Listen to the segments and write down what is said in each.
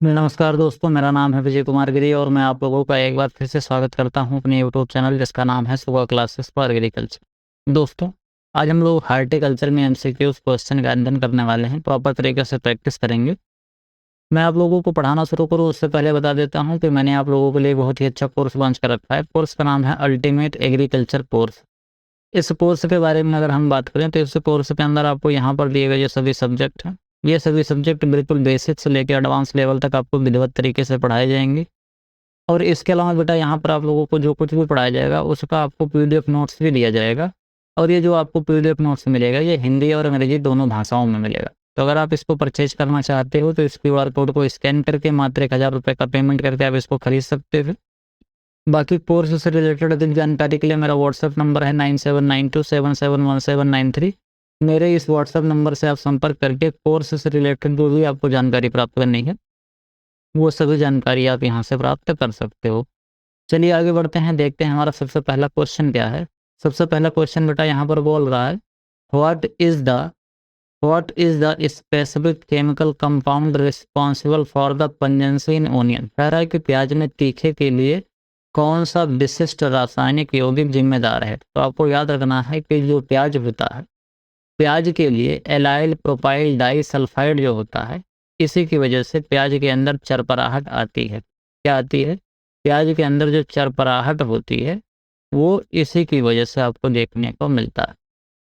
नमस्कार दोस्तों, मेरा नाम है विजय कुमार गिरी और मैं आप लोगों का एक बार फिर से स्वागत करता हूं अपने यूट्यूब चैनल जिसका नाम है सुबह क्लासेस फॉर एग्रीकल्चर। दोस्तों, आज हम लोग हार्टिकल्चर में एमसीक्यूज क्वेश्चन का अध्ययन करने वाले हैं। प्रॉपर तरीके से प्रैक्टिस करेंगे। मैं आप लोगों को पढ़ाना शुरू करूँ उससे पहले बता देता हूँ कि मैंने आप लोगों के लिए बहुत ही अच्छा कोर्स लॉन्च कर रखा है। कोर्स का नाम है अल्टीमेट एग्रीकल्चर कोर्स। इस कोर्स के बारे में अगर हम बात करें तो इस कोर्स के अंदर आपको यहाँ पर दिए गए ये सभी सब्जेक्ट हैं। ये सभी सब्जेक्ट बिल्कुल बेसिक से लेकर एडवांस लेवल तक आपको विधिवत तरीके से पढ़ाए जाएंगे। और इसके अलावा बेटा यहाँ पर आप लोगों को जो कुछ भी पढ़ाया जाएगा उसका आपको पीडीएफ नोट्स भी दिया जाएगा। और ये जो आपको पीडीएफ नोट्स मिलेगा ये हिंदी और अंग्रेजी दोनों भाषाओं में मिलेगा। तो अगर आप इसको परचेज करना चाहते हो तो इस क्यूआर कोड को स्कैन करके मात्र 1000 रुपये का पेमेंट करके आप इसको खरीद सकते हो। बाकी कोर्स से रिलेटेड अधिक जानकारी के लिए मेरा व्हाट्सएप नंबर है 9792771793। मेरे इस व्हाट्सएप नंबर से आप संपर्क करके कोर्स से रिलेटेड जो भी आपको जानकारी प्राप्त करनी है वो सभी जानकारी आप यहाँ से प्राप्त कर सकते हो। चलिए आगे बढ़ते हैं, देखते हैं हमारा सबसे पहला क्वेश्चन क्या है। सबसे पहला क्वेश्चन बेटा यहाँ पर बोल रहा है what is the specific chemical compound responsible for the pungency in onion. कह रहा है कि प्याज में तीखे के लिए कौन सा विशिष्ट रासायनिक यौगिक जिम्मेदार है। तो आपको याद रखना है कि जो प्याज होता है, प्याज के लिए एलाइल प्रोपाइल डाई सल्फाइड जो होता है, इसी की वजह से प्याज के अंदर चरपराहट आती है। क्या आती है? प्याज के अंदर जो चरपराहट होती है वो इसी की वजह से आपको देखने को मिलता है।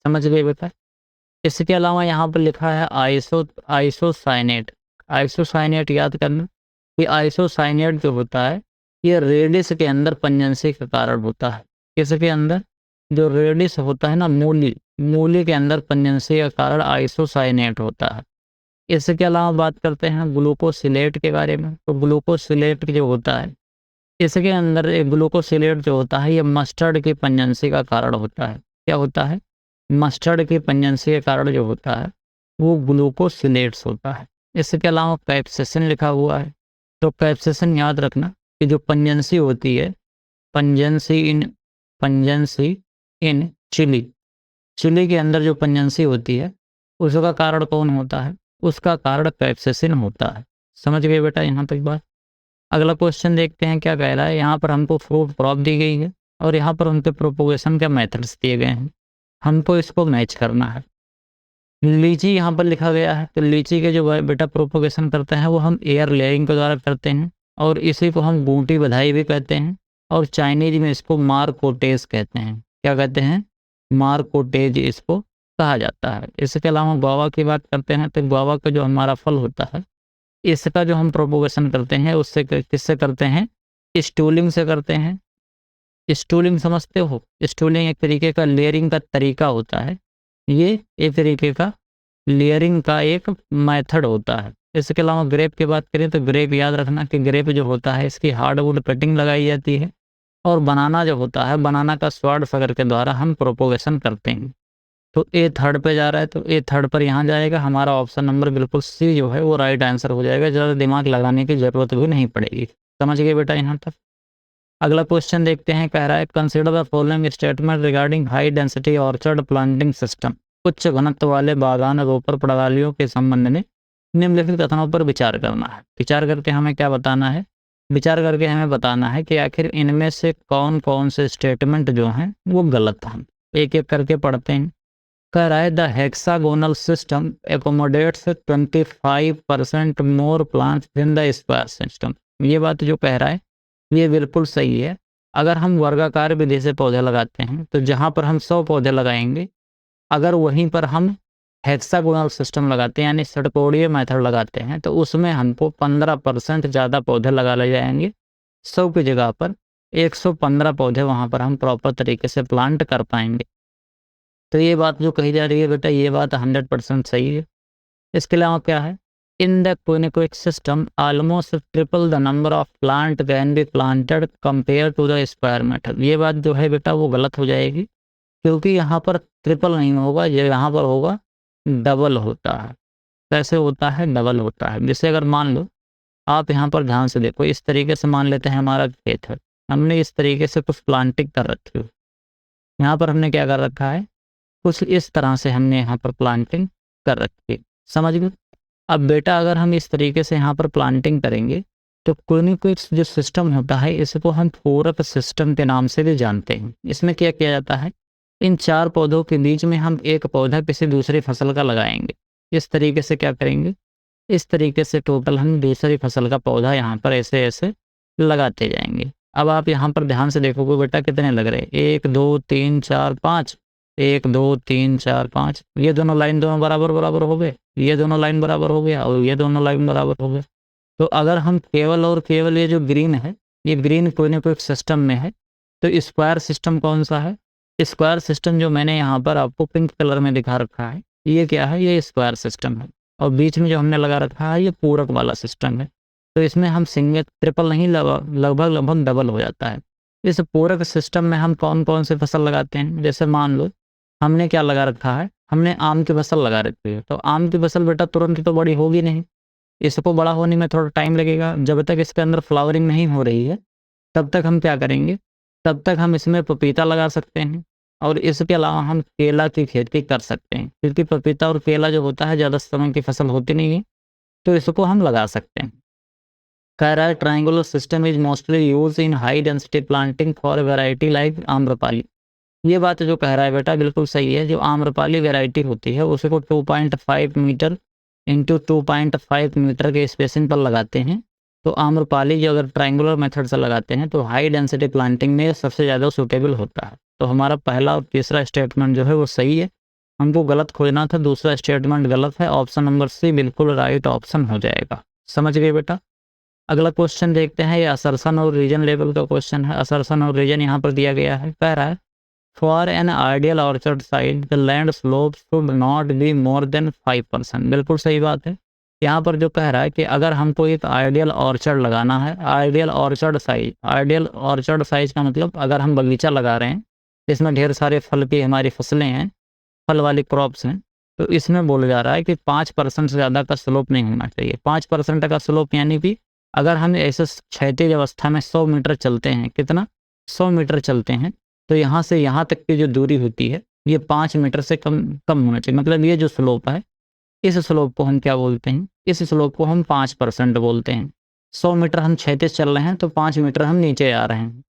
समझ गए बेटा? इसके अलावा यहाँ पर लिखा है आइसोसाइनेट। आइसोसाइनेट याद करना कि आइसोसाइनेट जो होता है ये रेडिस के अंदर पंजेंसी का कारण होता है। किसके अंदर? जो रेडिस होता है ना, मूली के अंदर पंजेंसी का कारण आइसोसाइनेट होता है। इसके अलावा बात करते हैं ग्लूकोसिलेट के बारे में। तो ग्लूकोसिलेट जो होता है, इसके अंदर एक ग्लूकोसिलेट जो होता है ये मस्टर्ड की पंजेंसी का कारण होता है। क्या होता है? मस्टर्ड की पंजेंसी के कारण जो होता है वो ग्लूकोसिलेट्स होता है। इसके अलावा कैप्सेसिन लिखा हुआ है। तो कैप्सेसिन याद रखना कि जो पंजेंसी होती है, पंजेंसी इन चिली के अंदर जो पंजेंसी होती है उसका कारण कौन होता है? उसका कारण कैप्सेसिन होता है। समझ गए बेटा यहाँ तक बात? अगला क्वेश्चन देखते हैं क्या कह रहा है। यहाँ पर हमको फ्रूट क्रॉप दी गई है और यहाँ पर उनके प्रोपोगेशन के मेथड्स दिए गए हैं। हमको इसको मैच करना है। लीची यहाँ पर लिखा गया है, तो लीची के जो बेटा प्रोपोगेशन करते हैं वो हम एयर लेयरिंग के द्वारा करते हैं और इसी को हम बूटी बधाई भी कहते हैं और चाइनीज में इसको मारकोटेज कहते हैं। क्या कहते हैं? मारकोटेज इसको कहा जाता है। इसके अलावा गुआवा की बात करते हैं तो गुआवा का जो हमारा फल होता है इसका जो हम प्रोपोगेशन करते हैं उससे किससे करते हैं? स्टूलिंग से करते हैं। स्टूलिंग समझते हो? स्टूलिंग एक तरीके का लेयरिंग का तरीका होता है। ये एक तरीके का लेयरिंग का एक मेथड होता है। इसके अलावा ग्रेप की बात करें तो ग्रेप याद रखना कि ग्रेप जो होता है इसकी हार्डवुड कटिंग लगाई जाती है और बनाना जो होता है, बनाना का स्वाड फगर के द्वारा हम प्रोपोगेशन करते हैं। तो ए थर्ड पे जा रहा है तो ए थर्ड पर यहाँ जाएगा। हमारा ऑप्शन नंबर बिल्कुल सी जो है वो राइट आंसर हो जाएगा। ज़्यादा दिमाग लगाने की ज़रूरत भी नहीं पड़ेगी। समझ गए बेटा यहाँ तक? अगला क्वेश्चन देखते हैं। कह रहा है consider the following statement regarding high density orchard planting system. उच्च घनत्व वाले बागान रोपण प्रणालियों के संबंध में निम्नलिखित कथनों पर विचार करना है। विचार करके हमें क्या बताना है? विचार करके हमें बताना है कि आखिर इनमें से कौन कौन से स्टेटमेंट जो हैं वो गलत हैं। एक एक करके पढ़ते हैं। कह रहा है the hexagonal system accommodates 25% more plants than the square system. ये बात जो कह रहा है ये बिल्कुल सही है। अगर हम वर्गाकार विधि से पौधे लगाते हैं तो जहाँ पर हम 100 पौधे लगाएंगे, अगर वहीं पर हम हेक्सागोनल सिस्टम लगाते हैं यानी षटकोणीय मेथड लगाते हैं तो उसमें हमको 15% ज़्यादा पौधे लगा ले जाएंगे। 100 की जगह पर 115 पौधे वहाँ पर हम प्रॉपर तरीके से प्लांट कर पाएंगे। तो ये बात जो कही जा रही है बेटा ये बात 100% सही है। इसके अलावा क्या है? In the quick system almost triple the number of plant can be planted compare to the square method. ये बात जो है बेटा वो गलत हो जाएगी क्योंकि यहाँ पर ट्रिपल नहीं होगा, ये यहाँ पर होगा डबल होता है। कैसे होता है? डबल होता है। जैसे अगर मान लो आप यहाँ पर ध्यान से देखो, इस तरीके से मान लेते हैं हमारा खेत है, हमने इस तरीके से कुछ प्लांटिंग कर रखी है। यहाँ पर हमने क्या कर रखा है? कुछ इस तरह से हमने यहाँ पर प्लांटिंग कर रखी है। समझ गए? अब बेटा अगर हम इस तरीके से यहाँ पर प्लांटिंग करेंगे तो कोई न कोई जो सिस्टम होता है इसको हम पूरक सिस्टम के नाम से भी जानते हैं। इसमें क्या किया जाता है, इन 4 पौधों के बीच में हम एक पौधा किसी दूसरी फसल का लगाएंगे। इस तरीके से क्या करेंगे, इस तरीके से टोटल हम दूसरी फसल का पौधा यहाँ पर ऐसे ऐसे लगाते जाएंगे। अब आप यहाँ पर ध्यान से देखोगे बेटा कितने लग रहे हैं, 1 2 3 4 5, 1 2 3 4 5, ये दोनों लाइन दोनों बराबर बराबर हो गए, ये दोनों लाइन बराबर हो गया और ये दोनों लाइन बराबर हो गए। तो अगर हम केवल और केवल ये जो ग्रीन है, ये ग्रीन कोई ना कोई सिस्टम में है, तो स्क्वायर सिस्टम कौन सा है, स्क्वायर सिस्टम जो मैंने यहाँ पर आपको पिंक कलर में दिखा रखा है, ये क्या है, ये स्क्वायर सिस्टम है। और बीच में जो हमने लगा रखा है ये पूरक वाला सिस्टम है। तो इसमें हम सिंगल ट्रिपल नहीं लगभग लगभग डबल हो जाता है। इस पूरक सिस्टम में हम कौन कौन से फसल लगाते हैं, जैसे मान लो हमने क्या लगा रखा है, हमने आम की फसल लगा रखी है। तो आम की फसल बेटा तुरंत तो बड़ी होगी नहीं, इसको बड़ा होने में थोड़ा टाइम लगेगा। जब तक इसके अंदर फ्लावरिंग नहीं हो रही है तब तक हम क्या करेंगे, तब तक हम इसमें पपीता लगा सकते हैं और इसके अलावा हम केला की खेती कर सकते हैं, क्योंकि पपीता और केला जो होता है ज़्यादा समय की फसल होती नहीं है, तो इसको हम लगा सकते हैं। कह रहा है triangular system is mostly use in high density planting for variety like Amrapali. ये बात जो कह रहा है बेटा बिल्कुल सही है। जो आम्रपाली वैरायटी होती है उसको 2.5 मीटर इंटू 2.5 मीटर के स्पेसिंग पर लगाते हैं। तो आम्रपाली जो अगर ट्रायंगुलर मेथड से लगाते हैं तो हाई डेंसिटी प्लांटिंग में सबसे ज़्यादा सूटेबल होता है। तो हमारा पहला और तीसरा स्टेटमेंट जो है वो सही है, हमको गलत खोजना था, दूसरा स्टेटमेंट गलत है। ऑप्शन नंबर सी बिल्कुल राइट ऑप्शन हो जाएगा। समझ गए बेटा। अगला क्वेश्चन देखते हैं, ये असर्शन और रीजन लेवल का क्वेश्चन है। असर्शन और रीजन यहाँ पर दिया गया है। कह रहा है for an ideal orchard site the land slope should not be more than 5%। बिल्कुल सही बात है। यहाँ पर जो कह रहा है कि अगर हमको एक आइडियल ऑर्चर्ड लगाना है, आइडियल ऑर्चर्ड साइज का मतलब अगर हम बगीचा लगा रहे हैं इसमें ढेर सारे फल की हमारी फसलें हैं, फल वाली क्रॉप्स हैं, तो इसमें बोला जा रहा है कि 5% से ज़्यादा का स्लोप नहीं होना चाहिए। 5% का स्लोप यानी कि अगर हम ऐसे क्षैतिज अवस्था में 100 मीटर चलते हैं, कितना 100 मीटर चलते हैं, तो यहाँ से यहाँ तक की जो दूरी होती है ये 5 मीटर से कम कम होना चाहिए। मतलब ये जो स्लोप है इस स्लोप को हम क्या बोलते हैं, इस स्लोप को हम 5% बोलते हैं। 100 मीटर हम क्षैतिज चल रहे हैं तो 5 मीटर हम नीचे आ रहे हैं,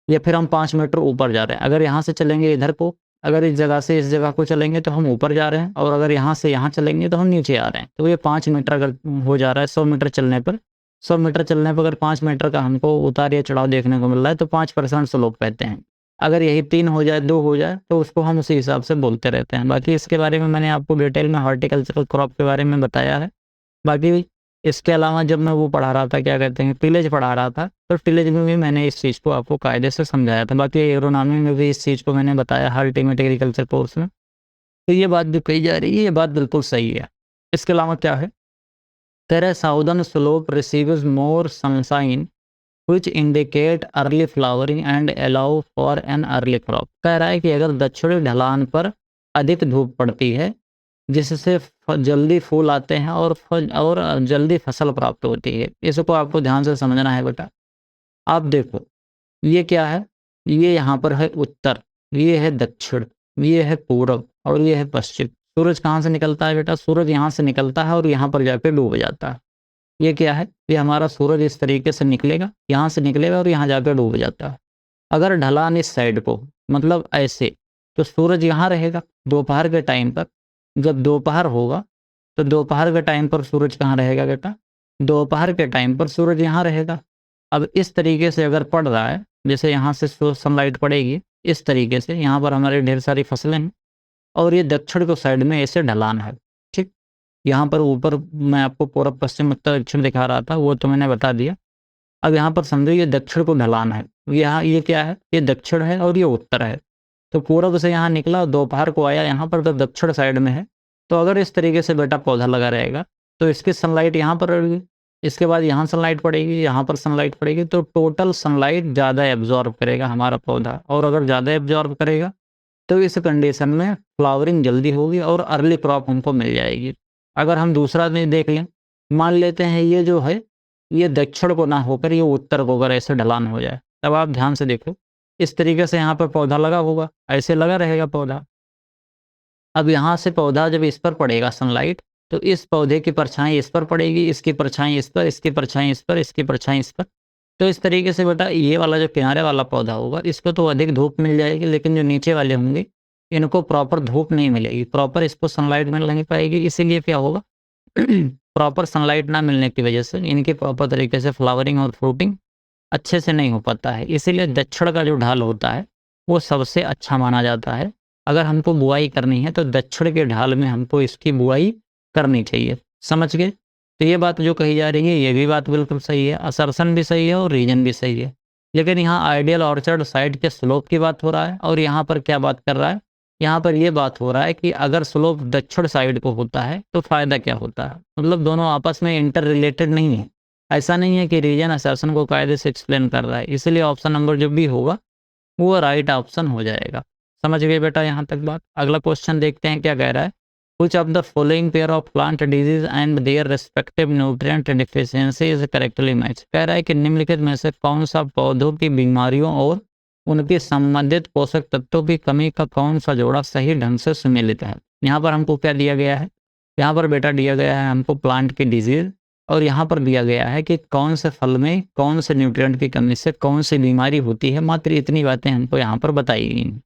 या फिर हम 5 मीटर ऊपर जा रहे हैं। अगर यहाँ से चलेंगे इधर को, अगर इस जगह से इस जगह को चलेंगे तो हम ऊपर जा रहे हैं, और अगर यहाँ से यहाँ चलेंगे तो हम नीचे आ रहे हैं। तो ये 5 मीटर अगर हो जा रहा है 100 मीटर चलने पर, 100 मीटर चलने पर अगर 5 मीटर का हमको उतार या चढ़ाव देखने को मिल रहा है तो 5% स्लोप कहते हैं। अगर यही 3 हो जाए, 2 हो जाए, तो उसको हम उसी हिसाब से बोलते रहते हैं। बाकी इसके बारे में मैंने आपको डिटेल में हॉर्टिकल्चरल क्रॉप के बारे में बताया है। बाकी इसके अलावा जब मैं वो पढ़ा रहा था, क्या कहते हैं, टिलेज पढ़ा रहा था, तो टिलेज में भी मैंने इस चीज़ को आपको कायदे से समझाया था। बाकी एग्रोनॉमी में भी इस चीज़ को मैंने बताया हर अल्टीमेट एग्रीकल्चर कोर्स में। तो ये बात भी कही जा रही है, ये बात बिल्कुल सही है। इसके अलावा क्या है, तेरे southern slope receives more sunshine which indicate early flowering and allow for an early crop। कह रहा है कि अगर दक्षिणी ढलान पर अधिक धूप पड़ती है जिससे जल्दी फूल आते हैं और जल्दी फसल प्राप्त होती है। इसको आपको ध्यान से समझना है बेटा। आप देखो ये क्या है, ये यहाँ पर है उत्तर, ये है दक्षिण, ये है पूर्व और ये है पश्चिम। सूरज कहाँ से निकलता है बेटा, सूरज यहाँ से निकलता है और यहाँ पर जाकर डूब जाता है। ये क्या है, ये हमारा सूरज इस तरीके से निकलेगा, यहाँ से निकलेगा और यहाँ जाकर डूब जाता है। अगर ढलान इस साइड को, मतलब ऐसे, तो सूरज यहाँ रहेगा दोपहर के टाइम पर। जब दोपहर होगा तो दोपहर के टाइम पर सूरज कहाँ रहेगा बेटा, दोपहर के टाइम पर सूरज यहाँ रहेगा। अब इस तरीके से अगर पड़ रहा है, जैसे यहाँ से सनलाइट पड़ेगी इस तरीके से, यहाँ पर हमारे ढेर सारी फसलें हैं और ये दक्षिण को साइड में ऐसे ढलान है। ठीक, यहाँ पर ऊपर मैं आपको पूर्व पश्चिम उत्तर दक्षिण दिखा रहा था, वो तो मैंने बता दिया। अब यहाँ पर समझो ये दक्षिण को ढलान है, यहाँ ये क्या है, ये दक्षिण है और ये उत्तर है। तो पूर्व से यहाँ निकला, दोपहर को आया यहाँ पर, तो दक्षिण साइड में है। तो अगर इस तरीके से बेटा पौधा लगा रहेगा तो इसकी सनलाइट यहाँ पर रहेगी, इसके बाद यहाँ सनलाइट पड़ेगी, यहाँ पर सनलाइट पड़ेगी, तो टोटल सनलाइट ज़्यादा एब्जॉर्ब करेगा हमारा पौधा। और अगर ज़्यादा एब्जॉर्ब करेगा तो इस कंडीशन में फ्लावरिंग जल्दी होगी और अर्ली क्रॉप हमको मिल जाएगी। अगर हम दूसरा में देख लें, मान लेते हैं ये जो है ये दक्षिण को ना होकर ये उत्तर को अगर ऐसे ढलान हो जाए, तब आप ध्यान से देखो इस तरीके से यहाँ पर पौधा लगा होगा, ऐसे लगा रहेगा पौधा। अब यहाँ से पौधा जब इस पर पड़ेगा सनलाइट, तो इस पौधे की परछाई इस पर पड़ेगी, इसकी परछाई इस पर, इसकी परछाई इस पर, इसकी परछाई इस पर। तो इस तरीके से बेटा ये वाला जो किनारे वाला पौधा होगा इसको तो अधिक धूप मिल जाएगी, लेकिन जो नीचे वाले होंगे इनको प्रॉपर धूप नहीं मिलेगी, प्रॉपर इसको सनलाइट मिल नहीं पाएगी। इसीलिए क्या होगा प्रॉपर सनलाइट ना मिलने की वजह से इनकी प्रॉपर तरीके से फ्लावरिंग और फ्रूटिंग अच्छे से नहीं हो पाता है। इसीलिए दक्षिण का जो ढाल होता है वो सबसे अच्छा माना जाता है। अगर हमको बुआई करनी है तो दक्षिण के ढाल में हमको इसकी बुआई करनी चाहिए। समझ गए? तो ये बात जो कही जा रही है ये भी बात बिल्कुल सही है, असर्शन भी सही है और रीजन भी सही है। लेकिन यहाँ आइडियल ऑर्चर्ड साइड के स्लोप की बात हो रहा है और यहाँ पर क्या बात कर रहा है, यहाँ पर ये बात हो रहा है कि अगर स्लोप दक्षिण साइड को होता है तो फ़ायदा क्या होता है। मतलब दोनों आपस में इंटर रिलेटेड नहीं है। ऐसा नहीं है कि रीजन असर्शन को कायदे से एक्सप्लेन कर रहा है। इसलिए ऑप्शन नंबर जो भी होगा वो राइट ऑप्शन हो जाएगा। समझ गए बेटा यहाँ तक बात? अगला क्वेश्चन देखते हैं क्या कह रहा है। Which of the following pair of plant disease and their respective nutrient deficiency is correctly matched? कह रहा है कि निम्नलिखित में से कौन सा पौधों की बीमारियों और उनकी संबंधित पोषक तत्वों की कमी का कौन सा जोड़ा सही ढंग से सुमेलित है। यहाँ पर हमको क्या दिया गया है, यहाँ पर बेटा दिया गया है हमको प्लांट की डिजीज और यहाँ पर दिया गया है कि कौन से फल में कौन से न्यूट्रिएंट की कमी से कौन सी बीमारी होती है। मात्र इतनी बातें हमको यहाँ पर बताई गई हैं।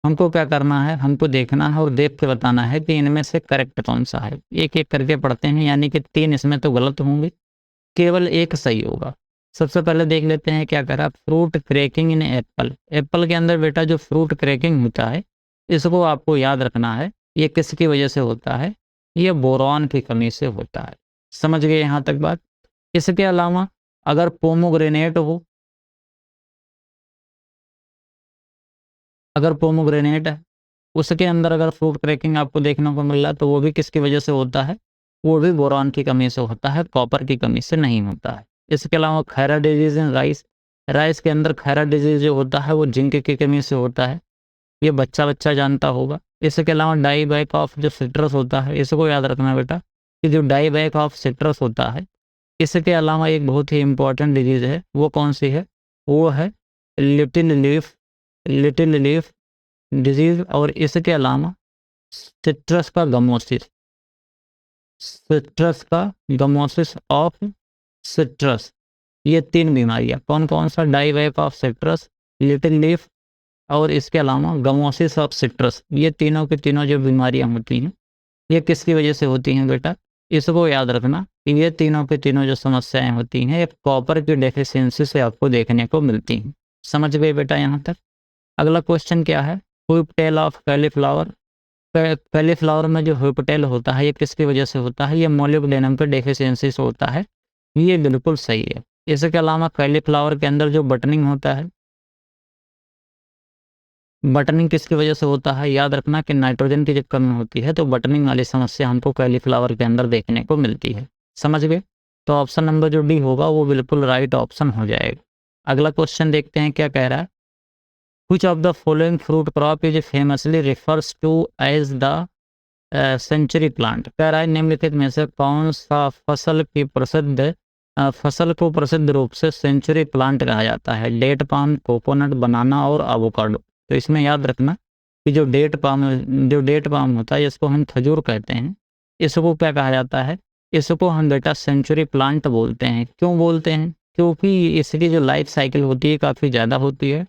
हमको क्या करना है, हमको देखना है और देख के बताना है कि इनमें से करेक्ट कौन सा है। एक एक करके पढ़ते हैं, यानी कि 3 इसमें तो गलत होंगे, केवल एक सही होगा। सबसे पहले देख लेते हैं क्या करा, फ्रूट क्रैकिंग इन एप्पल। एप्पल के अंदर बेटा जो फ्रूट क्रैकिंग होता है इसको आपको याद रखना है। ये किसकी वजह से होता है, ये बोरॉन की कमी से होता है। समझ गए यहाँ तक बात? इसके अलावा अगर पोमोग्रेनेट हो, अगर पोमोग्रेनेट है उसके अंदर अगर फ्रूट क्रैकिंग आपको देखने को मिल रहा है तो वो भी किसकी वजह से होता है, वो भी बोरॉन की कमी से होता है, कॉपर की कमी से नहीं होता है। इसके अलावा Khaira disease in rice, rice के अंदर खैरा डिजीज जो होता है वो जिंक की कमी से होता है, ये बच्चा बच्चा जानता होगा। इसके अलावा डाई बैक ऑफ जो सिट्रस होता है, इसको याद रखना बेटा कि जो डाई बैक ऑफ सिट्रस होता है। इसके अलावा एक बहुत ही इंपॉर्टेंट डिजीज है, वो कौन सी है, वो है लिटिल लीफ डिजीज। और इसके अलावा सिट्रस का गमोसिस, सिट्रस का गमोसिस ऑफ सिट्रस, ये 3 बीमारियां कौन कौन सा, die back of citrus, little leaf और इसके अलावा गमोसिस ऑफ सिट्रस, ये तीनों की तीनों जो बीमारियां होती हैं ये किसकी वजह से होती हैं बेटा, इसको याद रखना कि ये तीनों की तीनों जो समस्याएं होती हैं ये कॉपर की डेफिशिएंसी से आपको देखने को मिलती हैं। समझ गए बेटा यहाँ तक? अगला क्वेश्चन क्या है, हुइपटेल ऑफ कैलीफ्लावर। कैलीफ्लावर में जो हुइपटेल होता है ये किसकी वजह से होता है, ये मोलिब्डेनम के डेफिशिएंसी से होता है, ये बिल्कुल सही है। इसके अलावा कैलीफ्लावर के अंदर जो बटनिंग होता है, बटनिंग किसकी वजह से होता है, याद रखना कि नाइट्रोजन की जब कमी होती है तो बटनिंग वाली समस्या हमको कैलीफ्लावर के अंदर देखने को मिलती है। समझ गए? तो ऑप्शन नंबर जो डी होगा वो बिल्कुल राइट ऑप्शन हो जाएगा। अगला क्वेश्चन देखते हैं क्या कह रहा है। Which of the following fruit crop is famously refers to as the century plant? कह रहा है निम्नलिखित में से कौन सा फसल की प्रसिद्ध फसल को प्रसिद्ध रूप से सेंचुरी प्लांट कहा जाता है। डेट पाम, कोकोनट, बनाना और एवोकाडो। तो इसमें याद रखना कि जो डेट पाम होता है इसको हम खजूर कहते हैं। इसको क्या कहा जाता है, इसको हम बेटा सेंचुरी प्लांट बोलते हैं। क्यों बोलते हैं, क्योंकि इसकी जो लाइफ साइकिल होती है काफ़ी ज़्यादा होती है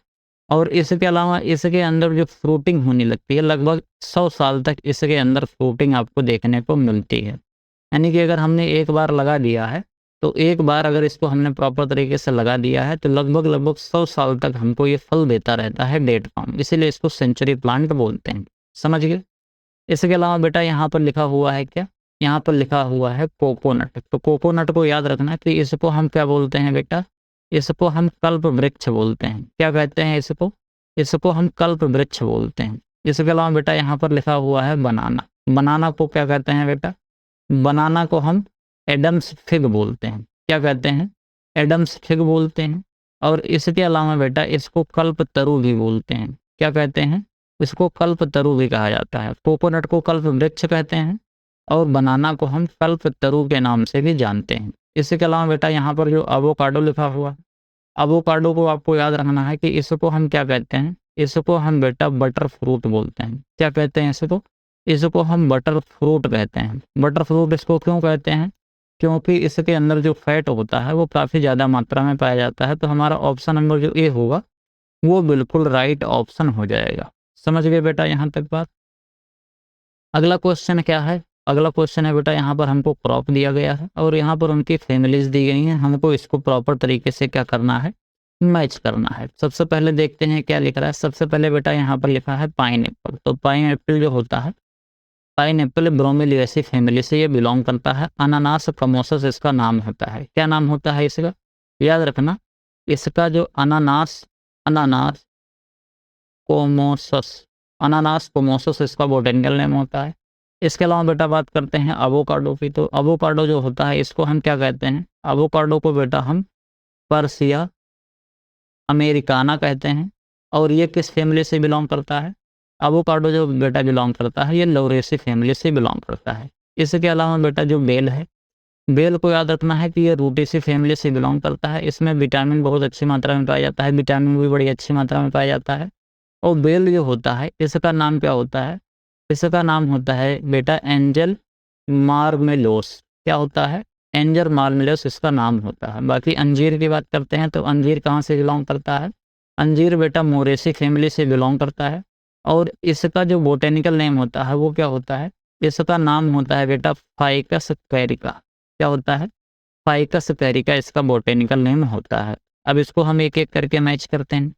और इसके अलावा इसके अंदर जो फ्रूटिंग होने लगती है लगभग 100 साल तक इसके अंदर फ्रूटिंग आपको देखने को मिलती है। यानी कि अगर हमने एक बार लगा दिया है तो एक बार अगर इसको हमने प्रॉपर तरीके से लगा दिया है तो लगभग 100 साल तक हमको ये फल देता रहता है डेट पाम, इसीलिए इसको सेंचुरी प्लांट बोलते हैं। समझ गए? इसके अलावा बेटा यहाँ पर लिखा हुआ है क्या, यहाँ पर लिखा हुआ है कोकोनट। तो कोकोनट को याद रखना कि इसको हम क्या बोलते हैं बेटा, इसको हम कल्प वृक्ष बोलते हैं। क्या कहते हैं इसको, इसको हम कल्प वृक्ष बोलते हैं। इसके अलावा बेटा यहाँ पर लिखा हुआ है बनाना। बनाना को क्या कहते हैं बेटा, बनाना को हम एडम्स फिग बोलते हैं। क्या कहते हैं, एडम्स फिग बोलते हैं। और इसके अलावा बेटा इसको कल्प तरु भी बोलते हैं। क्या कहते हैं, इसको कल्प तरु भी कहा जाता है। कोकोनट को कल्प वृक्ष कहते हैं और बनाना को हम कल्प तरु के नाम से भी जानते हैं। इसके अलावा बेटा यहाँ पर जो एवोकाडो लिखा हुआ, एवोकाडो को आपको याद रखना है कि इसको हम क्या कहते हैं, इसको हम बेटा बटर फ्रूट बोलते हैं। क्या कहते हैं इसको, इसको हम बटर फ्रूट कहते हैं। बटर फ्रूट इसको क्यों कहते हैं? क्योंकि इसके अंदर जो फैट होता है वो काफ़ी ज़्यादा मात्रा में पाया जाता है। तो हमारा ऑप्शन नंबर जो ए होगा वो बिल्कुल राइट ऑप्शन हो जाएगा। समझ गए बेटा यहाँ तक बात? अगला क्वेश्चन क्या है? अगला क्वेश्चन है बेटा, यहाँ पर हमको क्रॉप दिया गया है और यहाँ पर उनकी फैमिलीज दी गई हैं। हमको इसको प्रॉपर तरीके से क्या करना है? मैच करना है। सबसे पहले देखते हैं क्या लिख रहा है। सबसे पहले बेटा यहाँ पर लिखा है पाइनएप्पल। तो पाइनएप्पल जो होता है, पाइनएप्पल ब्रोमेलिएसी फैमिली से ये बिलोंग करता है। अनानास कमोसस इसका नाम होता है। क्या नाम होता है इसका? याद रखना, इसका जो अनानास कोमोसस, अनानास कोमोसस इसका बोटेनिकल नेम होता है। इसके अलावा बेटा बात करते हैं अवोकाडो की। तो अवोकाडो जो होता है इसको हम क्या कहते हैं? अवोकाडो को बेटा हम पर्सिया अमेरिकाना कहते हैं। और ये किस फैमिली से बिलोंग करता है? अवोकाडो जो बेटा बिलोंग करता है ये लौरेसी फैमिली से बिलोंग करता है। इसके अलावा बेटा जो बेल है, बेल को याद रखना है कि ये रूटेसी फैमिली से बिलोंग करता है। इसमें विटामिन बहुत अच्छी मात्रा में पाया जाता है, विटामिन भी बड़ी अच्छी मात्रा में पाया जाता है। और बेल जो होता है इसका नाम क्या होता है? इसका नाम होता है बेटा एंजल मार्मेलोस। क्या होता है? एंजल मार्मेलोस इसका नाम होता है। बाकी अंजीर की बात करते हैं तो अंजीर कहाँ से बिलोंग करता है? अंजीर बेटा मोरेसी फैमिली से बिलोंग करता है। और इसका जो बोटेनिकल नेम होता है वो क्या होता है? इसका नाम होता है बेटा फाइकस कैरिका। क्या होता है? फाइकस कैरिका इसका बोटेनिकल नेम होता है। अब इसको हम एक एक करके मैच करते हैं।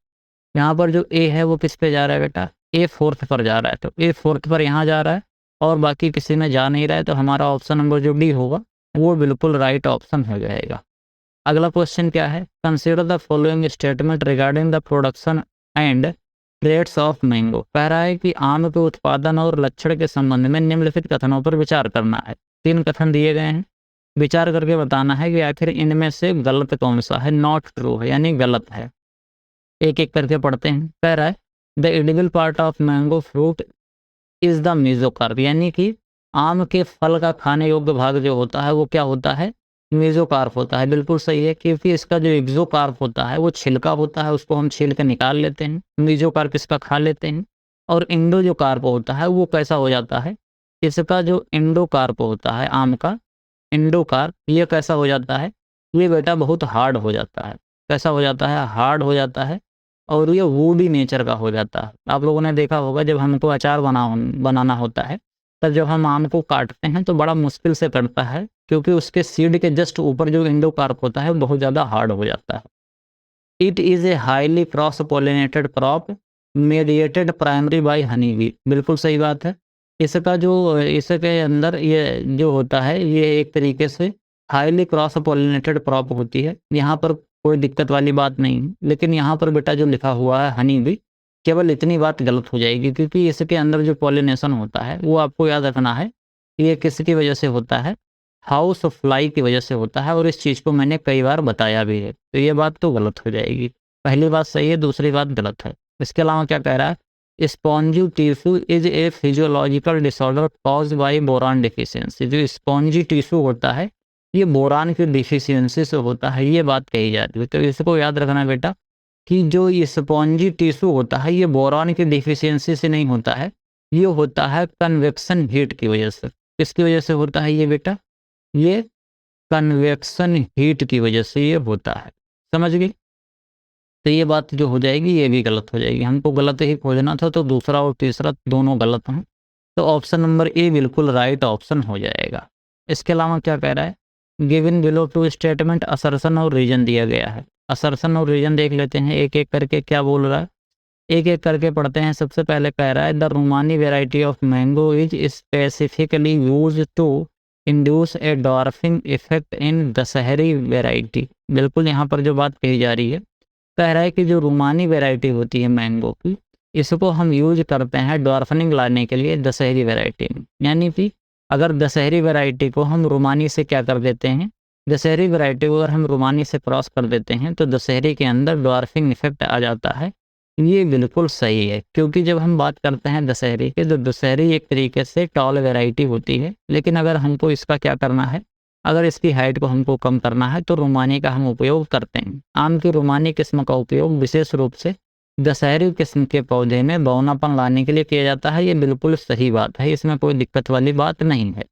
यहाँ पर जो ए है वो किस पे जा रहा है बेटा? ए फोर्थ पर जा रहा है। तो ए फोर्थ पर यहाँ जा रहा है और बाकी किसी में जा नहीं रहा है। तो हमारा ऑप्शन नंबर जो डी होगा वो बिल्कुल राइट ऑप्शन हो जाएगा। अगला क्वेश्चन क्या है? Consider the following statement regarding the production and trades of mango. कह रहा है कि आम के उत्पादन और लक्षण के संबंध में निम्नलिखित कथनों पर विचार करना है। 3 कथन दिए गए हैं, विचार करके बताना है कि आखिर इनमें से गलत कौन सा है, नॉट ट्रू है यानी गलत है। एक एक करके पढ़ते हैं। कह रहा है the edible part of mango fruit is the mesocarp, यानी कि आम के फल का खाने योग्य भाग जो होता है वो क्या होता है? मेसोकार्प होता है। बिल्कुल सही है, क्योंकि इसका जो एक्सोकार्प होता है वो छिलका होता है, उसको हम छील के निकाल लेते हैं। मेसोकार्प इसका खा लेते हैं। और इंडो जो कार्प होता है वो कैसा हो जाता है? इसका जो इंडोकार्प होता है आम का, इंडोकार्प, ये कैसा हो जाता है? ये बेटा बहुत हार्ड हो जाता है। कैसा हो जाता है? हार्ड हो जाता है। और ये वुडी नेचर का हो जाता है। आप लोगों ने देखा होगा जब हमको अचार बनाना होता है तब जब हम आम को काटते हैं तो बड़ा मुश्किल से कटता है, क्योंकि उसके सीड के जस्ट ऊपर जो इंडोकार्प होता है वो बहुत ज़्यादा हार्ड हो जाता है। It is a highly cross pollinated crop mediated primary by honey bee. बिल्कुल सही बात है। इसका जो इसके अंदर ये जो होता है ये एक तरीके से हाईली क्रॉस पोलिनेटेड क्रॉप होती है। यहाँ पर कोई दिक्कत वाली बात नहीं है। लेकिन यहाँ पर बेटा जो लिखा हुआ है हनी बी, केवल इतनी बात गलत हो जाएगी, क्योंकि इसके अंदर जो पॉलिनेशन होता है वो आपको याद रखना है ये किसकी वजह से होता है? हाउस फ्लाई की वजह से होता है। और इस चीज़ को मैंने कई बार बताया भी है। तो ये बात तो गलत हो जाएगी। पहली बात सही है, दूसरी बात गलत है। इसके अलावा क्या कह रहा है? Spongy tissue is a physiological disorder caused by boron deficiency. जो स्पॉन्जी टिश्यू होता है ये बोरान की डिफिशियंसी से होता है, ये बात कही जाती है। तो इसको याद रखना बेटा कि जो ये स्पॉन्जी टिश्यू होता है ये बोरान की डिफिशियंसी से नहीं होता है, ये होता है कन्वेक्शन हीट की वजह से। किसकी वजह से होता है ये बेटा? ये कन्वेक्शन हीट की वजह से ये होता है। समझ गई? तो ये बात जो हो जाएगी ये भी गलत हो जाएगी। हमको गलत ही खोजना था तो दूसरा और तीसरा दोनों गलत हैं। तो ऑप्शन नंबर ए बिल्कुल राइट ऑप्शन हो जाएगा। इसके अलावा क्या कह रहा है? Given below two statement assertion और रीजन दिया गया है। असर्शन और रीजन देख लेते हैं एक एक करके क्या बोल रहा है, एक एक करके पढ़ते हैं। सबसे पहले कह रहा है the Rumani variety of mango is specifically use to induce a dwarfing effect in Dashehari variety. बिल्कुल यहाँ पर जो बात कही जा रही है, कह रहा है कि जो रोमानी वेराइटी होती है मैंगो की, इसको हम यूज करते हैं डॉर्फनिंग लाने के लिए दशहरी वेराइटी में। यानी कि अगर दशहरी वैरायटी को हम रोमानी से क्या कर देते हैं, दशहरी वैरायटी को अगर हम रोमानी से क्रॉस कर देते हैं तो दशहरी के अंदर डॉर्फिंग इफेक्ट आ जाता है। ये बिल्कुल सही है, क्योंकि जब हम बात करते हैं दशहरी के तो दशहरी एक तरीके से टॉल वैरायटी होती है। लेकिन अगर हमको इसका क्या करना है, अगर इसकी हाइट को हमको कम करना है तो रोमानी का हम उपयोग करते हैं। आम की रोमानी किस्म का उपयोग विशेष रूप से दशहरी किस्म के पौधे में बौनापन लाने के लिए किया जाता है। ये बिल्कुल सही बात है, इसमें कोई दिक्कत वाली बात नहीं है।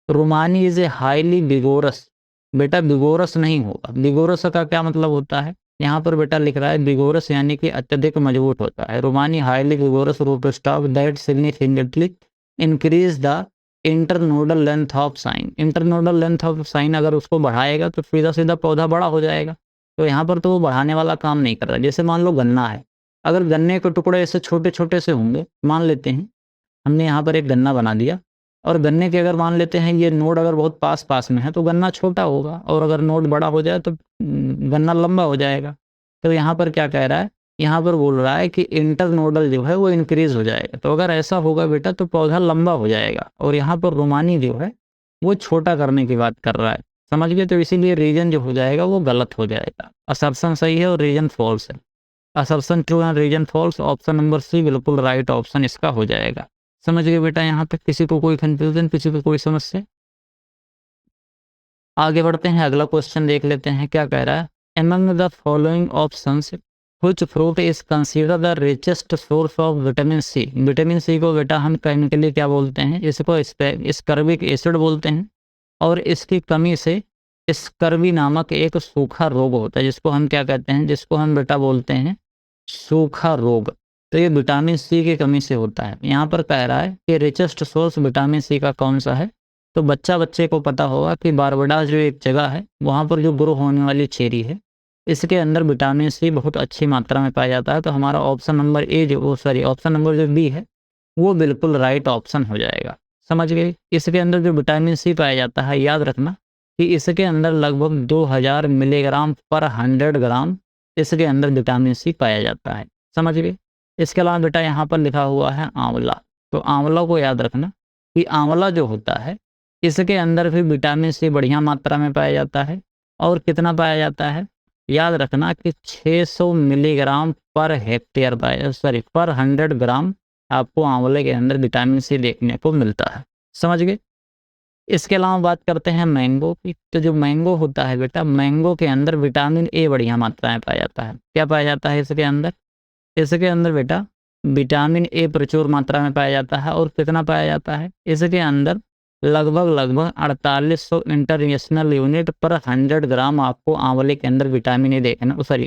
रोमानी इज ए हाईली विगोरस, बेटा विगोरस नहीं होगा। विगोरस का क्या मतलब होता है, यहाँ पर बेटा लिख रहा है विगोरस यानी कि अत्यधिक मजबूत होता है। रोमानी highly vigorous root stock that significantly increase the internodal length of scion. Internodal length of scion अगर उसको बढ़ाएगा तो सीधा सीधा पौधा बड़ा हो जाएगा। तो यहाँ पर तो वो बढ़ाने वाला काम नहीं कर रहा। जैसे मान लो गन्ना है, अगर गन्ने के टुकड़े ऐसे छोटे छोटे से होंगे, मान लेते हैं हमने यहाँ पर एक गन्ना बना दिया, और गन्ने के अगर मान लेते हैं ये नोड अगर बहुत पास पास में है तो गन्ना छोटा होगा, और अगर नोड बड़ा हो जाए तो गन्ना लंबा हो जाएगा। तो यहाँ पर क्या कह रहा है, यहाँ पर बोल रहा है कि इंटरनोडल जो है वो इंक्रीज हो जाएगा। तो अगर ऐसा होगा बेटा तो पौधा लंबा हो जाएगा, और यहाँ पर रोमानी जो है वो छोटा करने की बात कर रहा है। समझ गए, तो इसीलिए रीजन जो हो जाएगा वो गलत हो जाएगा। असर्शन सही है और रीजन फॉल्स है। Assertion true and reason false, option number C बिल्कुल राइट ऑप्शन इसका हो जाएगा। समझ गए बेटा यहाँ तक, किसी को कोई कंफ्यूजन, किसी को कोई समस्या? आगे बढ़ते हैं, अगला क्वेश्चन देख लेते हैं क्या कह रहा है। Among the following options which fruit is consider the richest source of vitamin C. Vitamin C को बेटा हम केमिकली क्या बोलते हैं, इसको स्कर्बिक एसिड बोलते हैं, और इसकी कमी से स्कर्वी नामक एक सूखा रोग होता है, जिसको हम क्या कहते हैं, जिसको हम बेटा बोलते हैं सूखा रोग। तो ये विटामिन सी की कमी से होता है। यहाँ पर कह रहा है कि रिचेस्ट सोर्स विटामिन सी का कौन सा है, तो बच्चे को पता होगा कि बारबाडोस जो एक जगह है वहाँ पर जो ग्रो होने वाली चेरी है, इसके अंदर विटामिन सी बहुत अच्छी मात्रा में पाया जाता है। तो हमारा ऑप्शन नंबर ए जो ऑप्शन नंबर जो बी है वो बिल्कुल राइट ऑप्शन हो जाएगा। समझ गए, इसके अंदर जो विटामिन सी पाया जाता है, याद रखना कि इसके अंदर लगभग 2000 मिलीग्राम पर 100 ग्राम इसके अंदर विटामिन सी पाया जाता है। समझ गए। इसके अलावा बेटा यहाँ पर लिखा हुआ है आंवला, तो आंवला को याद रखना कि आंवला जो होता है इसके अंदर भी विटामिन सी बढ़िया मात्रा में पाया जाता है। और कितना पाया जाता है, याद रखना कि 600 मिलीग्राम पर हेक्टेयर पर 100 ग्राम आपको आंवले के अंदर विटामिन सी देखने को मिलता है। समझ गए। इसके अलावा बात करते हैं मैंगो की, तो जो मैंगो होता है बेटा, मैंगो के अंदर विटामिन ए बढ़िया मात्रा में पाया जाता है। क्या पाया जाता है इसके अंदर, इसके अंदर बेटा विटामिन ए प्रचुर मात्रा में पाया जाता है। और कितना पाया जाता है, इसके अंदर लगभग 4800 इंटरनेशनल यूनिट पर 100 ग्राम आपको आंवले के अंदर विटामिन ए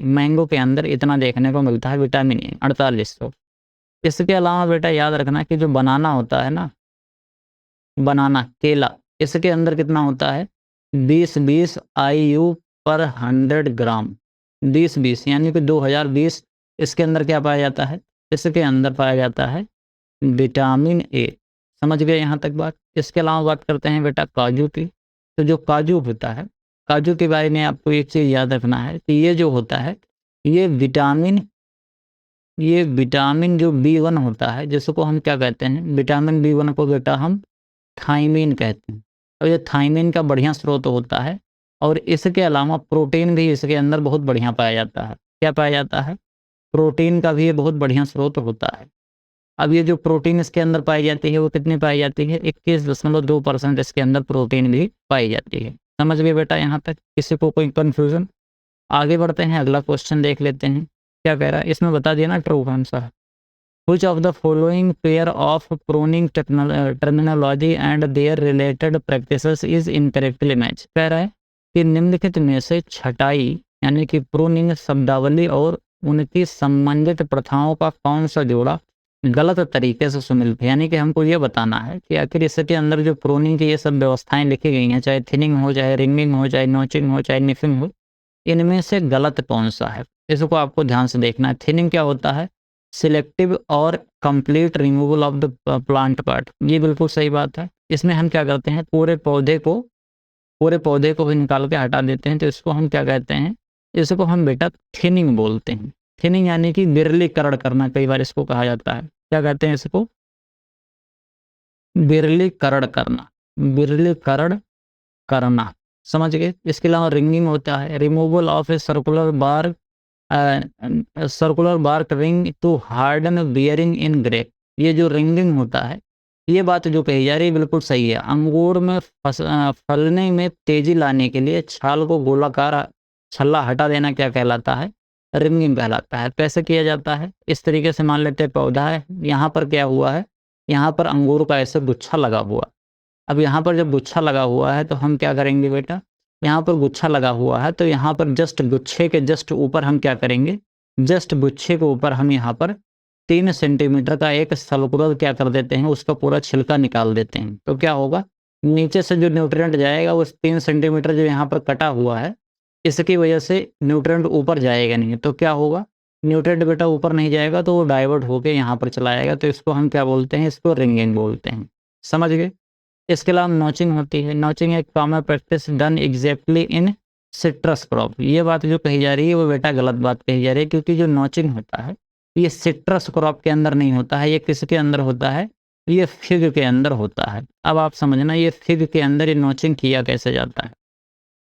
मैंगो के अंदर इतना देखने को मिलता है विटामिन ए 4800। इसके अलावा बेटा याद रखना कि जो बनाना होता है ना, बनाना केला, इसके अंदर कितना होता है 20 IU पर 100 ग्राम। 20 यानी कि 2020 इसके अंदर क्या पाया जाता है, इसके अंदर पाया जाता है विटामिन ए। समझ गए यहाँ तक बात। इसके अलावा बात करते हैं बेटा काजू की, तो जो काजू होता है, काजू के बारे में आपको एक चीज़ याद रखना है कि ये जो होता है ये विटामिन जो B1 होता है, जिसको हम क्या कहते हैं, विटामिन B1 को बेटा हम थायमीन कहते हैं। और ये थायमीन का बढ़िया स्रोत होता है। और इसके अलावा प्रोटीन भी इसके अंदर बहुत बढ़िया पाया जाता है। क्या पाया जाता है, प्रोटीन का भी ये बहुत बढ़िया स्रोत होता है। अब ये जो प्रोटीन इसके अंदर पाई जाती है वो कितनी पाई जाती है, 21.2% इसके अंदर प्रोटीन भी पाई जाती है। समझ गए बेटा यहाँ तक, किसी को कोई कन्फ्यूजन? आगे बढ़ते हैं, अगला क्वेश्चन देख लेते हैं क्या कह रहा है। इसमें बता दिया ना true answer. Which of the following pair of pruning terminology and their related practices is incorrectly matched? कह रहा है कि निम्नलिखित में से छटाई यानी कि प्रूनिंग शब्दावली और उनकी संबंधित प्रथाओं का कौन सा जोड़ा गलत तरीके से सुमिलित है। यानी कि हमको ये बताना है कि आखिर इसके अंदर जो प्रूनिंग की ये सब व्यवस्थाएं लिखी गई हैं, चाहे थिनिंग हो, चाहे रिंगिंग हो, चाहे नोचिंग हो, चाहे निफिंग हो, इनमें से गलत कौन सा है, इसको आपको ध्यान से देखना है। थिनिंग क्या होता है, सिलेक्टिव और complete removal of the plant part, ये बिल्कुल सही बात है। इसमें हम क्या करते हैं, पूरे पौधे को भी निकाल के हटा देते हैं। तो इसको हम क्या कहते हैं, इसको हम बेटा थिनिंग बोलते हैं। थिनिंग यानी कि विरलीकरण करना, कई बार इसको कहा जाता है। क्या कहते हैं इसको, विरलीकरण करना। समझ गए। इसके अलावा रिंगिंग होता है, removal of a circular bark ring to harden bearing in grape. ये जो रिंगिंग होता है, ये बात जो कही जा रही है बिल्कुल सही है। अंगूर में फलने में तेजी लाने के लिए छाल को गोलाकार छल्ला हटा देना क्या कहलाता है, रिंगिंग कहलाता है। कैसे किया जाता है, इस तरीके से मान लेते हैं पौधा है, यहाँ पर क्या हुआ है, यहाँ पर अंगूर का ऐसे गुच्छा लगा हुआ। अब यहाँ पर जब गुच्छा लगा हुआ है तो हम क्या करेंगे बेटा, यहाँ पर गुच्छा लगा हुआ है तो यहाँ पर जस्ट गुच्छे के जस्ट ऊपर हम क्या करेंगे, जस्ट गुच्छे के ऊपर हम यहाँ पर 3 सेंटीमीटर का एक सर्कुलर क्या कर देते हैं, उसका पूरा छिलका निकाल देते हैं। तो क्या होगा, नीचे से जो न्यूट्रिएंट जाएगा उस 3 सेंटीमीटर जो यहाँ पर कटा हुआ है, इसकी वजह से न्यूट्रिएंट ऊपर जाएगा नहीं। तो क्या होगा, न्यूट्रिएंट बेटा ऊपर नहीं जाएगा तो वो डाइवर्ट होकर यहाँ पर चला आएगा। तो इसको हम क्या बोलते हैं, इसको रिंगिंग बोलते हैं। समझ गए। इसके अलावा नॉचिंग होती है। नॉचिंग एक कॉमन प्रैक्टिस डन एग्जैक्टली इन सिट्रस क्रॉप। ये बात जो कही जा रही है वो बेटा गलत बात कही जा रही है, क्योंकि जो नॉचिंग होता है ये सिट्रस क्रॉप के अंदर नहीं होता है। ये किसके अंदर होता है, ये फिग के अंदर होता है। अब आप समझना, ये फिग के अंदर ये नॉचिंग किया कैसे जाता है।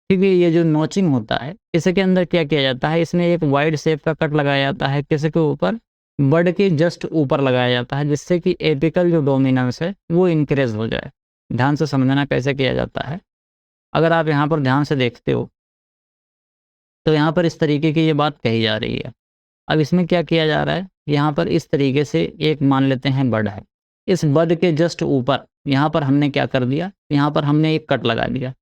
क्योंकि ये जो नॉचिंग होता है इसके अंदर क्या किया जाता है, इसमें एक वाइड शेप का कट लगाया जाता है, किसके ऊपर, बड के जस्ट ऊपर लगाया जाता है, जिससे कि एपिकल जो डोमिनेंस है वो इंक्रीज हो जाए। ध्यान से समझना कैसे किया जाता है। अगर आप यहाँ पर ध्यान से देखते हो तो यहाँ पर इस तरीके की ये बात कही जा रही है। अब इसमें क्या किया जा रहा है, यहाँ पर इस तरीके से एक मान लेते हैं बड है, इस बड के जस्ट ऊपर यहाँ पर हमने क्या कर दिया, यहाँ पर हमने एक कट लगा दिया।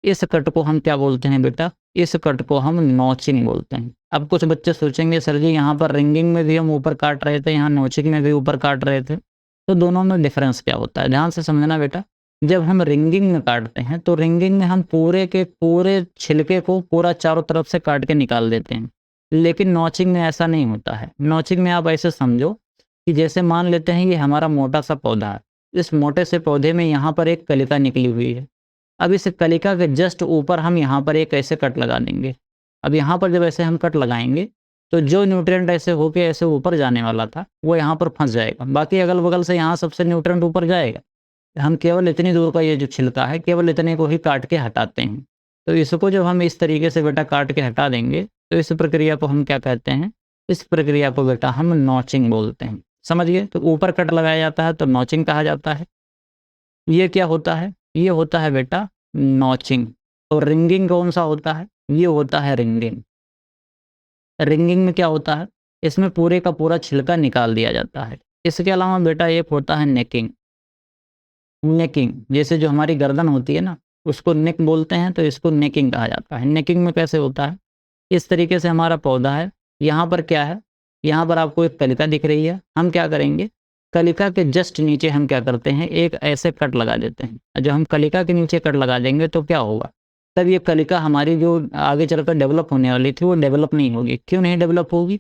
इस कट को हम क्या बोलते हैं बेटा, इस कट को हम नॉचिंग बोलते हैं। अब कुछ बच्चे सोचेंगे सर जी यहाँ पर रिंगिंग में भी हम ऊपर काट रहे थे, यहाँ नॉचिंग में भी ऊपर काट रहे थे, तो दोनों में डिफरेंस क्या होता है। ध्यान से समझना बेटा, जब हम रिंगिंग में काटते हैं तो रिंगिंग में हम पूरे के पूरे छिलके को पूरा चारों तरफ से काट के निकाल देते हैं, लेकिन नॉचिंग में ऐसा नहीं होता है। नॉचिंग में आप ऐसे समझो कि जैसे मान लेते हैं ये हमारा मोटा सा पौधा है, इस मोटे से पौधे में यहाँ पर एक कलिका निकली हुई है। अब इस कलिका के जस्ट ऊपर हम यहाँ पर एक ऐसे कट लगा देंगे। अब यहाँ पर जब ऐसे हम कट लगाएंगे तो जो न्यूट्रिएंट ऐसे होके ऐसे ऊपर जाने वाला था वो यहाँ पर फंस जाएगा, बाकी अगल बगल से यहाँ सबसे न्यूट्रिएंट ऊपर जाएगा। हम केवल इतनी दूर का ये जो छिलका है केवल इतने को ही काट के हटाते हैं। तो इसको जब हम इस तरीके से बेटा काट के हटा देंगे तो इस प्रक्रिया को हम क्या कहते हैं, इस प्रक्रिया को बेटा हम नॉचिंग बोलते हैं। समझ गए। तो ऊपर कट लगाया जाता है तो नॉचिंग कहा जाता है। ये क्या होता है, ये होता है बेटा नॉचिंग। और रिंगिंग कौन सा होता है, ये होता है रिंगिंग। रिंगिंग में क्या होता है, इसमें पूरे का पूरा छिलका निकाल दिया जाता है। इसके अलावा बेटा एक होता है नेकिंग। नेकिंग जैसे जो हमारी गर्दन होती है ना उसको नेक बोलते हैं, तो इसको नेकिंग कहा जाता है। नेकिंग में कैसे होता है, इस तरीके से हमारा पौधा है, यहाँ पर क्या है, यहाँ पर आपको एक कलिका दिख रही है। हम क्या करेंगे, कलिका के जस्ट नीचे हम क्या करते हैं, एक ऐसे कट लगा देते हैं। जब हम कलिका के नीचे कट लगा देंगे तो क्या होगा, तब ये कलिका हमारी जो आगे चलकर डेवलप होने वाली थी वो डेवलप नहीं होगी। क्यों नहीं डेवलप होगी,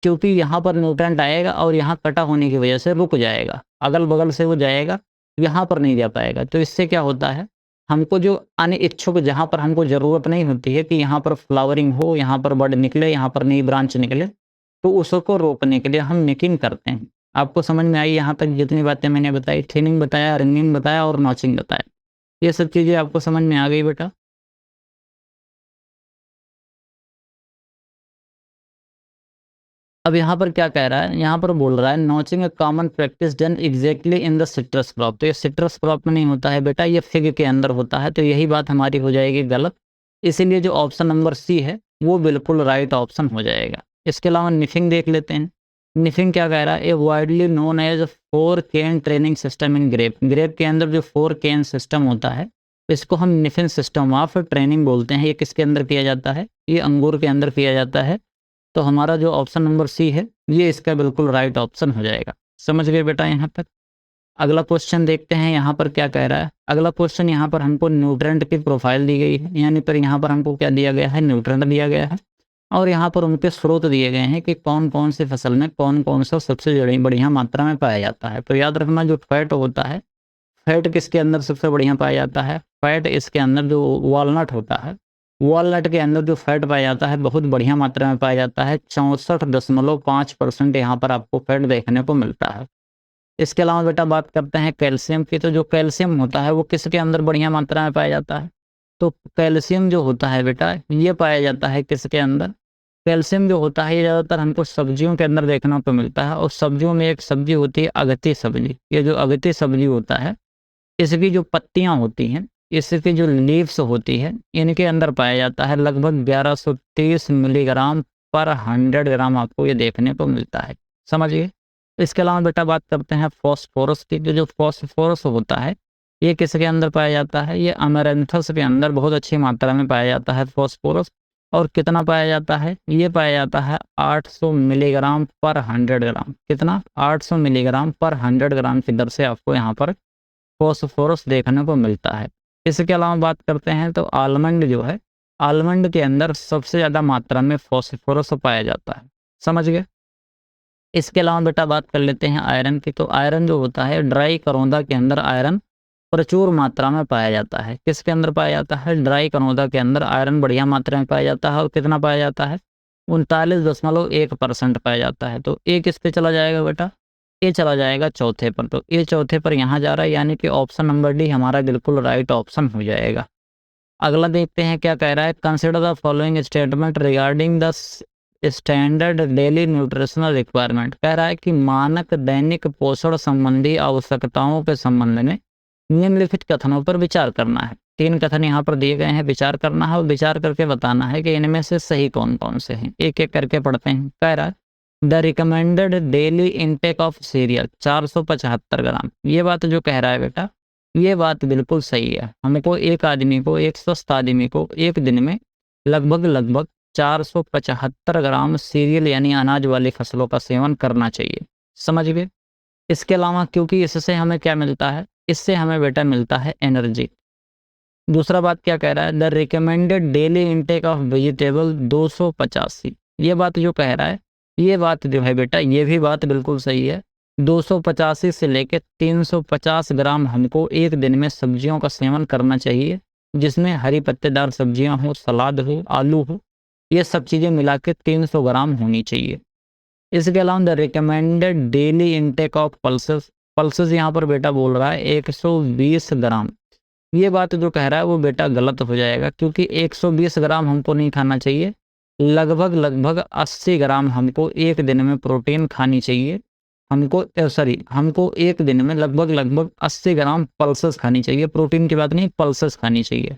क्योंकि यहाँ पर न्यूट्रिएंट आएगा और यहाँ कटा होने की वजह से रुक जाएगा, अगल बगल से वो जाएगा, यहाँ पर नहीं जा पाएगा। तो इससे क्या होता है, हमको जो अनिच्छुक, जहाँ पर हमको ज़रूरत नहीं होती है कि यहाँ पर फ्लावरिंग हो, यहाँ पर बड निकले, यहाँ पर नई ब्रांच निकले, तो उसको रोकने के लिए हम नेकिंग करते हैं। आपको समझ में आई यहाँ तक जितनी बातें मैंने बताई, थिनिंग बताया, रिंगिंग बताया और नॉचिंग बताया, ये सब चीज़ें आपको समझ में आ गई बेटा। अब यहाँ पर क्या कह रहा है, यहाँ पर बोल रहा है notching A common practice done exactly in the citrus crop. तो ये सिट्रस क्रॉप में नहीं होता है बेटा, ये फिग के अंदर होता है। तो यही बात हमारी हो जाएगी गलत, इसीलिए जो ऑप्शन नंबर सी है वो बिल्कुल राइट ऑप्शन हो जाएगा। इसके अलावा निफिंग देख लेते हैं। निफिंग क्या कह रहा है, a widely known as 4 cane training system in grape. Grape के अंदर जो 4 केन सिस्टम होता है इसको हम निफिन सिस्टम ऑफ ट्रेनिंग बोलते हैं। ये किसके अंदर किया जाता है, ये अंगूर के अंदर किया जाता है। तो हमारा जो ऑप्शन नंबर सी है ये इसका बिल्कुल राइट ऑप्शन हो जाएगा। समझ गए बेटा यहाँ तक। अगला क्वेश्चन देखते हैं यहाँ पर क्या कह रहा है। अगला क्वेश्चन यहाँ पर हमको न्यूट्रेंट की प्रोफाइल दी गई है, यानी पर यहाँ पर हमको क्या दिया गया है, न्यूट्रेंट दिया गया है और यहाँ पर उनके स्रोत दिए गए हैं कि कौन कौन से फसल में कौन कौन सा सबसे बढ़िया मात्रा में पाया जाता है। तो याद रखना जो फैट होता है, फैट किसके अंदर सबसे बढ़िया पाया जाता है, फैट इसके अंदर जो वॉलनट होता है, वॉलनट के अंदर जो फैट पाया जाता है बहुत बढ़िया मात्रा में पाया जाता है। 64.5% यहाँ पर आपको फैट देखने को मिलता है। इसके अलावा बेटा बात करते हैं कैल्शियम की। तो जो कैल्शियम होता है वो किसके अंदर बढ़िया मात्रा में पाया जाता है, तो कैल्शियम जो होता है बेटा ये पाया जाता है किसके अंदर, कैल्शियम जो होता है ये ज़्यादातर हमको सब्जियों के अंदर देखने को मिलता है। और सब्जियों में एक सब्जी होती है अगती सब्जी। ये जो अगती सब्जी होता है इसकी जो पत्तियाँ होती हैं, इसकी जो लीव्स होती है, इनके अंदर पाया जाता है लगभग 1130 मिलीग्राम पर 100 ग्राम आपको ये देखने को मिलता है। समझिए। इसके अलावा बेटा बात करते हैं फॉस्फोरस की। जो फॉस्फोरस होता है ये किसके अंदर पाया जाता है? ये अमेरैंथस के अंदर बहुत अच्छी मात्रा में पाया जाता है फॉस्फोरस। और कितना पाया जाता है? ये पाया जाता है 800 मिलीग्राम पर 100 ग्राम। कितना? 800 मिलीग्राम पर 100 ग्राम की दर से आपको यहाँ पर फॉस्फोरस देखने को मिलता है। इसके अलावा बात करते हैं तो आलमंड जो है, आलमंड के अंदर सबसे ज़्यादा मात्रा में फॉस्फोरस पाया जाता है। समझ गए। इसके अलावा बेटा बात कर लेते हैं आयरन की। तो आयरन जो होता है, ड्राई करौंदा के अंदर आयरन प्रचुर मात्रा में पाया जाता है। किसके अंदर पाया जाता है? ड्राई करौंदा के अंदर आयरन बढ़िया मात्रा में पाया जाता है। और कितना पाया जाता है? 39.1% पाया जाता है। तो ए किस पे चला जाएगा बेटा? ए चला जाएगा चौथे पर। तो ए चौथे पर यहाँ जा रहा है, यानी कि ऑप्शन नंबर डी हमारा बिल्कुल राइट ऑप्शन हो जाएगा। अगला देखते हैं क्या कह रहा है। Consider the following statement regarding the standard daily nutritional requirement. कह रहा है कि मानक दैनिक पोषण संबंधी आवश्यकताओं के संबंध में निम्नलिखित कथनों पर विचार करना है। 3 कथन यहाँ पर दिए गए हैं, विचार करना है और विचार करके बताना है कि इनमें से सही कौन कौन से हैं। एक एक करके पढ़ते हैं। कह रहा है the recommended daily intake of serial 475 ग्राम। ये बात जो कह रहा है बेटा, ये बात बिल्कुल सही है। हमको एक आदमी को, एक स्वस्थ आदमी को एक दिन में लगभग 475 ग्राम सीरियल यानी अनाज वाली फसलों का सेवन करना चाहिए। समझ गए। इसके अलावा क्योंकि इससे हमें क्या मिलता है? इससे हमें बेटा मिलता है एनर्जी। दूसरा बात क्या कह रहा है? The recommended daily intake of vegetable 285। ये बात जो कह रहा है, ये बात जो है बेटा, ये भी बात बिल्कुल सही है। 285 से लेकर 350 ग्राम हमको एक दिन में सब्जियों का सेवन करना चाहिए, जिसमें हरी पत्तेदार सब्जियां हो, सलाद हो, आलू हो, ये सब चीज़ें मिला के 300 ग्राम होनी चाहिए। इसके अलावा the recommended daily intake of pulses. Pulses यहाँ पर बेटा बोल रहा है 120 ग्राम। ये बात जो कह रहा है वो बेटा गलत हो जाएगा, क्योंकि 120 ग्राम हमको नहीं खाना चाहिए। लगभग 80 ग्राम हमको एक दिन में प्रोटीन खानी चाहिए। हमको एक दिन में लगभग 80 ग्राम पल्सेस खानी चाहिए। प्रोटीन की बात नहीं, पल्सेस खानी चाहिए।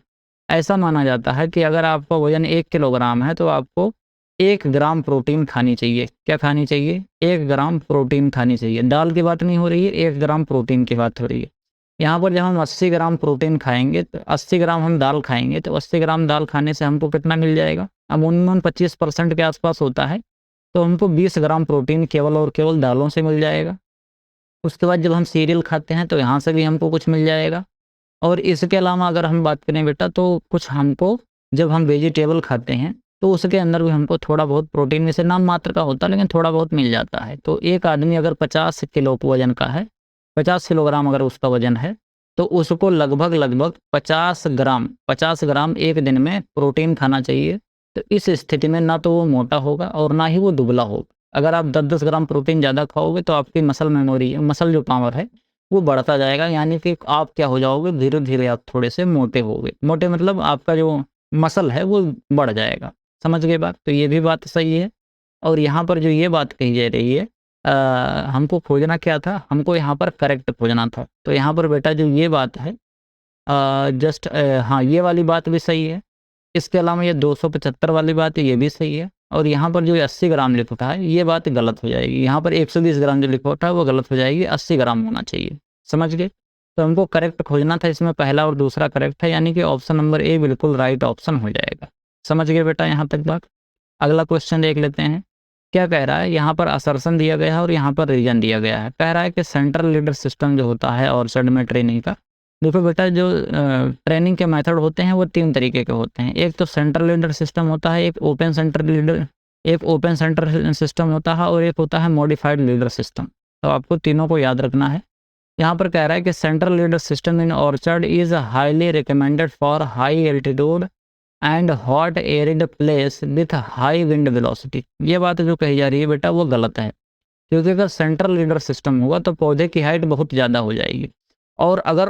ऐसा माना जाता है कि अगर आपका वजन 1 किलोग्राम है तो आपको 1 ग्राम प्रोटीन खानी चाहिए। क्या खानी चाहिए? 1 ग्राम प्रोटीन खानी चाहिए। दाल की बात नहीं हो रही है, 1 ग्राम प्रोटीन की बात हो रही है। यहाँ पर जब हम 80 ग्राम प्रोटीन खाएंगे तो 80 ग्राम हम दाल खाएंगे, तो 80 ग्राम दाल खाने से हमको कितना मिल जाएगा? अमूमन 25% के आसपास होता है, तो हमको 20 ग्राम प्रोटीन केवल और केवल दालों से मिल जाएगा। उसके बाद जब हम सीरियल खाते हैं तो यहाँ से भी हमको कुछ मिल जाएगा। और इसके अलावा अगर हम बात करें बेटा, तो कुछ हमको जब हम वेजिटेबल खाते हैं तो उसके अंदर भी हमको थोड़ा बहुत प्रोटीन, वैसे नाम मात्र का होता है लेकिन थोड़ा बहुत मिल जाता है। तो एक आदमी अगर 50 किलो वजन का है, 50 किलोग्राम अगर उसका वजन है, तो उसको लगभग 50 ग्राम एक दिन में प्रोटीन खाना चाहिए। तो इस स्थिति में ना तो वो मोटा होगा और ना ही वो दुबला होगा। अगर आप 10-10 ग्राम प्रोटीन ज़्यादा खाओगे तो आपकी मसल जो पावर है वो बढ़ता जाएगा, यानी कि आप क्या हो जाओगे, धीरे धीरे आप थोड़े से मोटे होगे। मोटे मतलब आपका जो मसल है वो बढ़ जाएगा। समझ गए बात? तो ये भी बात सही है। और यहाँ पर जो ये बात कही जा रही है, हमको खोजना क्या था? हमको यहाँ पर करेक्ट खोजना था। तो यहाँ पर बेटा जो ये बात है, हाँ, ये वाली बात भी सही है। इसके अलावा ये 275 वाली बात है, ये भी सही है। और यहाँ पर जो 80 ग्राम लिखा है ये बात गलत हो जाएगी। यहाँ पर 120 ग्राम जो लिखा होता है वो गलत हो जाएगी, 80 ग्राम होना चाहिए। समझ गए? तो हमको करेक्ट खोजना था, इसमें पहला और दूसरा करेक्ट है, यानी कि ऑप्शन नंबर ए बिल्कुल राइट ऑप्शन हो जाएगा। समझ गए बेटा यहाँ तक बात? अगला क्वेश्चन देख लेते हैं। क्या कह रहा है? यहाँ पर असर्शन दिया गया है और यहाँ पर रीजन दिया गया है। कह रहा है कि सेंट्रल लीडर सिस्टम जो होता है ऑर्चर्ड में ट्रेनिंग का, देखो बेटा जो ट्रेनिंग के मेथड होते हैं वो 3 तरीके के होते हैं। एक तो सेंट्रल लीडर सिस्टम होता है, एक ओपन सेंटर सिस्टम होता है, और एक होता है मॉडिफाइड लीडर सिस्टम। तो आपको तीनों को याद रखना है। यहाँ पर कह रहा है कि central leader system in orchard is highly recommended for high altitude and hot arid place with high wind velocity. ये बात जो कही जा रही है बेटा वो गलत है, क्योंकि अगर सेंट्रल लीडर सिस्टम होगा तो पौधे की हाइट बहुत ज़्यादा हो जाएगी, और अगर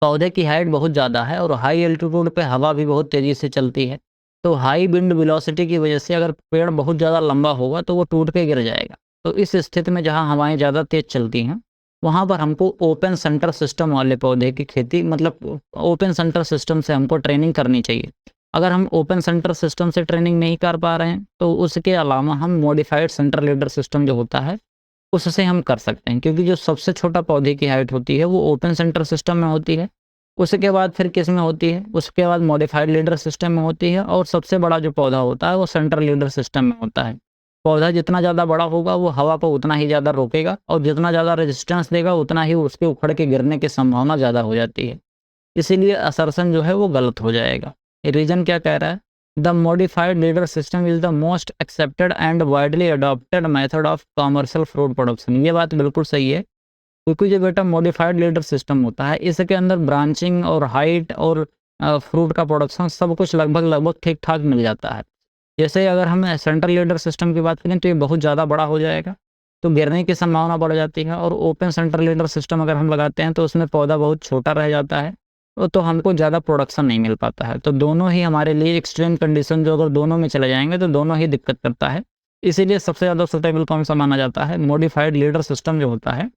पौधे की हाइट बहुत ज़्यादा है और हाई एल्टीट्यूड पे हवा भी बहुत तेज़ी से चलती है, तो हाई विंड वेलोसिटी की वजह से अगर पेड़ बहुत ज़्यादा लंबा होगा तो वो टूट के गिर जाएगा। तो इस स्थिति में जहाँ हवाएं ज़्यादा तेज़ चलती हैं वहाँ पर हमको ओपन सेंटर सिस्टम वाले पौधे की खेती, मतलब ओपन सेंटर सिस्टम से हमको ट्रेनिंग करनी चाहिए। अगर हम ओपन सेंटर सिस्टम से ट्रेनिंग नहीं कर पा रहे हैं तो उसके अलावा हम मॉडिफाइड सेंटर लीडर सिस्टम जो होता है उससे हम कर सकते हैं, क्योंकि जो सबसे छोटा पौधे की हाइट होती है वो ओपन सेंटर सिस्टम में होती है। उसके बाद फिर किस में होती है, उसके बाद मॉडिफाइड लीडर सिस्टम में होती है, और सबसे बड़ा जो पौधा होता है वो सेंटर लीडर सिस्टम में होता है। पौधा जितना ज़्यादा बड़ा होगा वो हवा को उतना ही ज़्यादा रोकेगा, और जितना ज़्यादा रेजिस्टेंस देगा उतना ही उसके उखड़ के गिरने की संभावना ज़्यादा हो जाती है। इसीलिए असर्शन जो है वो गलत हो जाएगा। रीजन क्या कह रहा है, the modified leader system is the most accepted and widely adopted method of commercial fruit production. ये बात बिल्कुल सही है, क्योंकि जो बेटा मॉडिफाइड लीडर सिस्टम होता है इसके अंदर ब्रांचिंग और हाइट और फ्रूट का प्रोडक्शन सब कुछ लगभग लगभग ठीक ठाक मिल जाता है। जैसे अगर हम सेंट्रल लीडर सिस्टम की बात करें तो ये बहुत ज़्यादा बड़ा हो जाएगा, तो गिरने की संभावना बढ़ जाती है, और ओपन सेंट्रल लीडर सिस्टम अगर हम लगाते हैं तो उसमें पौधा बहुत छोटा रह जाता है, तो हमको ज़्यादा प्रोडक्शन नहीं मिल पाता है। तो दोनों ही हमारे लिए एक्सट्रीम कंडीशन जो अगर दोनों में चले जाएंगे तो दोनों ही दिक्कत करता है। इसीलिए सबसे ज़्यादा सुटेबल कौन सा माना जाता है, मॉडिफाइड लीडर सिस्टम जो होता है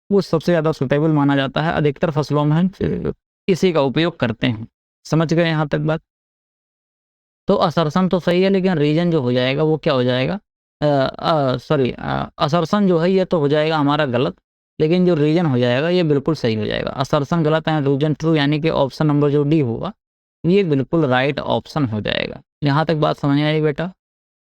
वो सबसे ज़्यादा सुटेबल माना जाता है। अधिकतर फसलों में हम इसी का उपयोग करते हैं। समझ गए यहाँ तक बात? तो असर्शन तो सही है, लेकिन रीजन जो हो जाएगा वो क्या हो जाएगा, सॉरी, असर्शन जो है ये तो हो जाएगा हमारा गलत, लेकिन जो रीजन हो जाएगा ये बिल्कुल सही हो जाएगा। असर्शन गलत है, रीजन ट्रू, यानी कि ऑप्शन नंबर जो डी होगा ये बिल्कुल राइट ऑप्शन हो जाएगा। यहाँ तक बात समझ आई बेटा?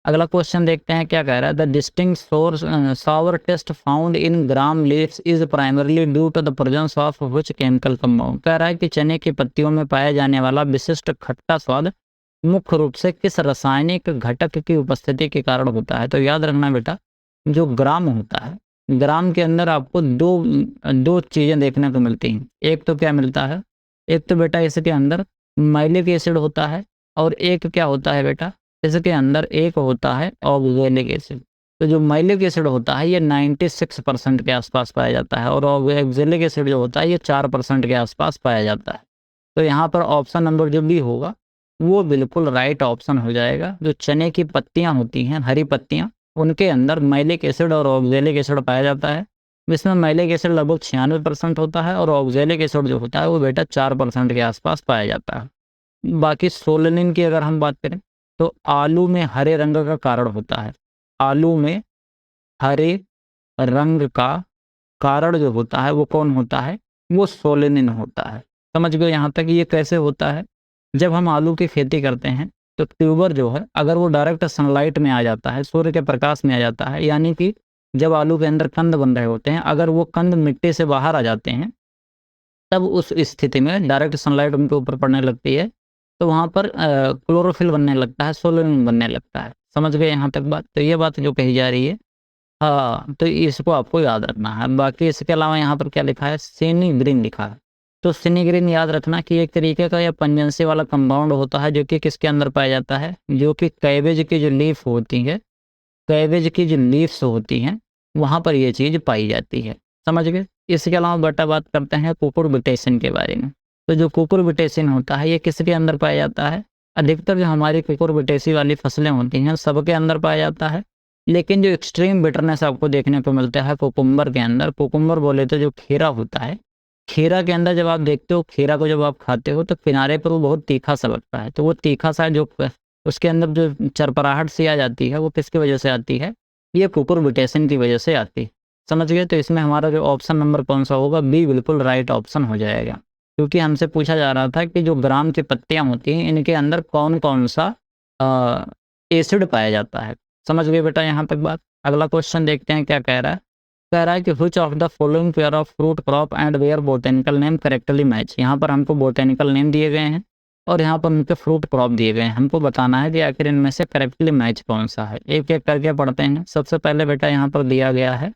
अगला क्वेश्चन देखते हैं क्या कह रहा है। The distinct source sour taste found in gram leaves is primarily due to the presence of which chemical compound. कह रहा है कि चने की पत्तियों में पाया जाने वाला विशिष्ट खट्टा स्वाद मुख्य रूप से किस रासायनिक घटक की उपस्थिति के कारण होता है। तो याद रखना बेटा, जो ग्राम होता है, ग्राम के अंदर आपको दो दो चीज़ें देखने को मिलती हैं। एक तो क्या मिलता है, एक तो बेटा इसके अंदर माइलिक एसिड होता है, और एक क्या होता है बेटा, इसके अंदर एक होता है ऑक्जेलिक एसिड। तो जो माइलिक एसिड होता है ये 96% के आसपास पाया जाता है, और ऑक्जेलिक एसिड जो होता है ये 4% के आसपास पाया जाता है। तो यहाँ पर ऑप्शन नंबर जो भी होगा वो बिल्कुल राइट ऑप्शन हो जाएगा। जो चने की पत्तियाँ होती हैं, हरी पत्तियाँ, उनके अंदर माइलिक एसिड और ऑक्जेलिक एसिड पाया जाता है। इसमें माइलिक एसिड लगभग 96% होता है, और ऑक्जेलिक एसिड जो होता है वो बेटा 4% के आसपास पाया जाता है। बाकी सोलेनिन की अगर हम बात करें तो आलू में हरे रंग का कारण होता है। आलू में हरे रंग का कारण जो होता है वो कौन होता है, वो सोलेनिन होता है। समझ गए यहाँ तक? ये कैसे होता है, जब हम आलू की खेती करते हैं तो ट्यूबर जो है अगर वो डायरेक्ट सनलाइट में आ जाता है, सूर्य के प्रकाश में आ जाता है, यानी कि जब आलू के अंदर कंद बन रहे होते हैं, अगर वो कंद मिट्टी से बाहर आ जाते हैं तब उस स्थिति में डायरेक्ट सनलाइट उनके ऊपर पड़ने लगती है, तो वहाँ पर क्लोरोफिल बनने लगता है, सोलेनिन बनने लगता है। समझ गए यहाँ तक बात? तो ये बात जो कही जा रही है, हाँ, तो इसको आपको याद रखना है। बाकी इसके अलावा यहाँ पर क्या लिखा है, सिनिग्रीन लिखा है। तो सिनिग्रीन याद रखना कि एक तरीके का यह पंजेंसी वाला कंपाउंड होता है, जो कि किसके अंदर पाया जाता है, जो कि कैबेज की जो लीफ होती है, कैबेज की जो लीव्स होती हैं वहाँ पर ये चीज़ पाई जाती है। समझ गए? इसके अलावा बेटा बात करते हैं कुकुरबिटेसिन के बारे में। तो जो कुकुरबिटेसिन होता है ये किसके अंदर पाया जाता है, अधिकतर जो हमारी कुकुरबिटेसी वाली फसलें होती हैं सबके अंदर पाया जाता है, लेकिन जो एक्सट्रीम बिटरनेस आपको देखने को मिलता है कुकुम्बर के अंदर। कुकुम्बर बोले तो जो खीरा होता है, खीरा के अंदर जब आप देखते हो, खीरा को जब आप खाते हो तो किनारे पर वो बहुत तीखा सा लगता है, तो वो तीखा सा जो उसके अंदर जो चरपराहट सी आ जाती है वो किसकी वजह से आती है, ये कुकुरबिटेसिन की वजह से आती है। समझ गए? तो इसमें हमारा जो ऑप्शन नंबर कौन सा होगा, बी बिल्कुल राइट ऑप्शन हो जाएगा। क्योंकि हमसे पूछा जा रहा था कि जो ग्राम की पत्तियां होती हैं इनके अंदर कौन कौन सा एसिड पाया जाता है। समझ गए बेटा यहाँ तक बात? अगला क्वेश्चन देखते हैं क्या कह रहा है। कह रहा है कि which of the following pair of fruit crop and their botanical name correctly match. यहाँ पर हमको बोटेनिकल नेम दिए गए हैं और यहाँ पर उनके फ्रूट क्रॉप दिए गए हैं। हमको बताना है कि आखिर इनमें से करेक्टली मैच कौन सा है। एक एक करके पढ़ते हैं। सबसे पहले बेटा यहाँ पर दिया गया है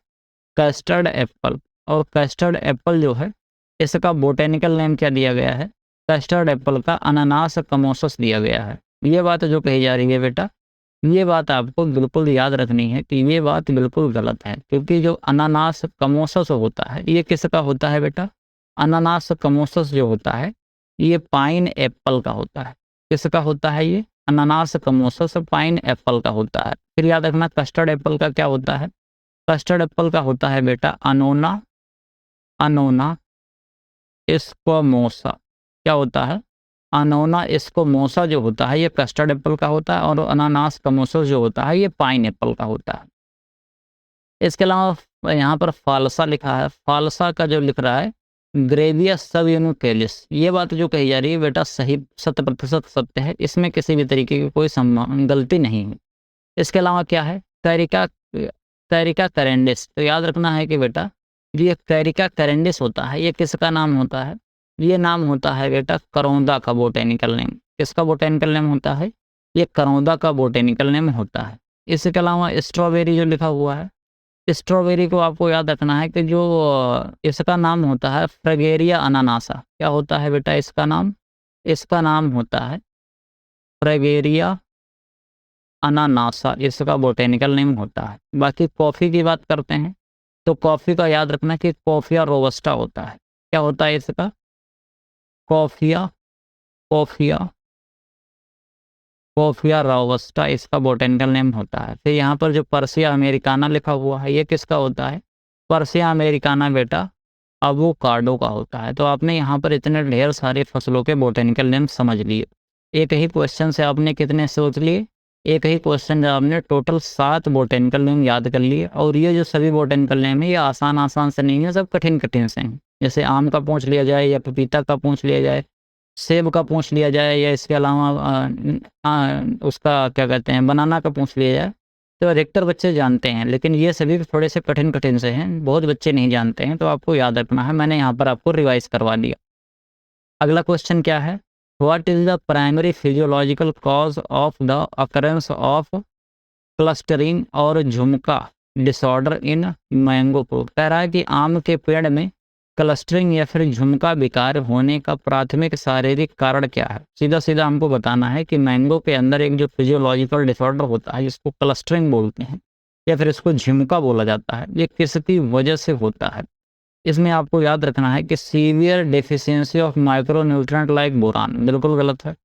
कस्टर्ड एप्पल, और कस्टर्ड एप्पल जो है इसका बोटेनिकल नेम क्या दिया गया है, कस्टर्ड एप्पल का अनानास कमोसस दिया गया है। ये बात जो कही जा रही है बेटा, ये बात आपको बिल्कुल याद रखनी है कि ये बात बिल्कुल गलत है, क्योंकि जो अनानास कमोसस होता है ये किसका होता है बेटा, अनानास कमोसस जो होता है ये पाइन एप्पल का होता है। किसका होता है ये, अनानास कमोसस पाइन एप्पल का होता है। फिर याद रखना कस्टर्ड एप्पल का क्या होता है, कस्टर्ड एप्पल का होता है बेटा अनोना, अनोना स्क्वामोसा। क्या होता है, अनोना एस्कोमोसा जो होता है ये कस्टर्ड एप्पल का होता है, और अनानास कमोसा जो होता है ये पाइन एप्पल का होता है। इसके अलावा यहाँ पर फालसा लिखा है, फालसा का जो लिख रहा है ग्रेविया सबयूनिकेलिस, ये बात जो कही जा रही है बेटा सही 100% सत्य है, इसमें किसी भी तरीके की कोई गलती नहीं है। इसके अलावा क्या है, कैरिका कैरिका करेंडिस, तो याद रखना है कि बेटा ये कैरिका करेंडिस होता है ये किसका नाम होता है, ये नाम होता है बेटा करौंदा का बोटेनिकल नेम। किसका बोटेनिकल नेम होता है, ये करौंदा का बोटेनिकल नेम होता है। इसके अलावा स्ट्रॉबेरी जो लिखा हुआ है, स्ट्रॉबेरी को आपको याद रखना है कि जो इसका नाम होता है फ्रेगेरिया अनानासा, क्या होता है बेटा इसका नाम, इसका नाम होता है फ्रेगेरिया अनानासा, इसका बोटेनिकल नेम होता है। बाकी कॉफ़ी की बात करते हैं तो कॉफ़ी का याद रखना कि कॉफ़िया रोबस्टा होता है, क्या होता है इसका, कॉफ़िया कॉफ़िया कॉफ़िया रोबस्टा इसका बोटेनिकल नेम होता है। फिर यहाँ पर जो पर्सिया अमेरिकाना लिखा हुआ है ये किसका होता है, पर्सिया अमेरिकाना बेटा अवोकाडो का होता है। तो आपने यहाँ पर इतने ढेर सारे फसलों के बोटेनिकल नेम समझ लिए। एक ही क्वेश्चन से आपने कितने सोच लिए, एक ही क्वेश्चन से आपने टोटल 7 बोटेनिकल नेम याद कर लिए। और ये जो सभी बोटेनिकल नेम है ये आसान आसान से नहीं है, सब कठिन कठिन से हैं। जैसे आम का पूछ लिया जाए या पपीता का पूछ लिया जाए, सेब का पूछ लिया जाए, या इसके अलावा उसका क्या कहते हैं बनाना का पूछ लिया जाए, तो अधिकतर बच्चे जानते हैं। लेकिन ये सभी थोड़े से कठिन कठिन से हैं, बहुत बच्चे नहीं जानते हैं, तो आपको याद रखना है। मैंने यहाँ पर आपको रिवाइज करवा दिया। अगला क्वेश्चन क्या है, what is the primary physiological cause of the occurrence of clustering और झुमका डिसऑर्डर इन मैंगो फ्रूट। कह रहा है कि आम के पेड़ में क्लस्टरिंग या फिर झुमका विकार होने का प्राथमिक शारीरिक कारण क्या है। सीधा सीधा हमको बताना है कि मैंगो के अंदर एक जो फिजियोलॉजिकल डिसऑर्डर होता है जिसको क्लस्टरिंग बोलते हैं या फिर इसको झुमका बोला जाता है, ये किसकी वजह से होता है। इसमें आपको याद रखना है कि severe deficiency of micronutrient like boron, बिल्कुल गलत है।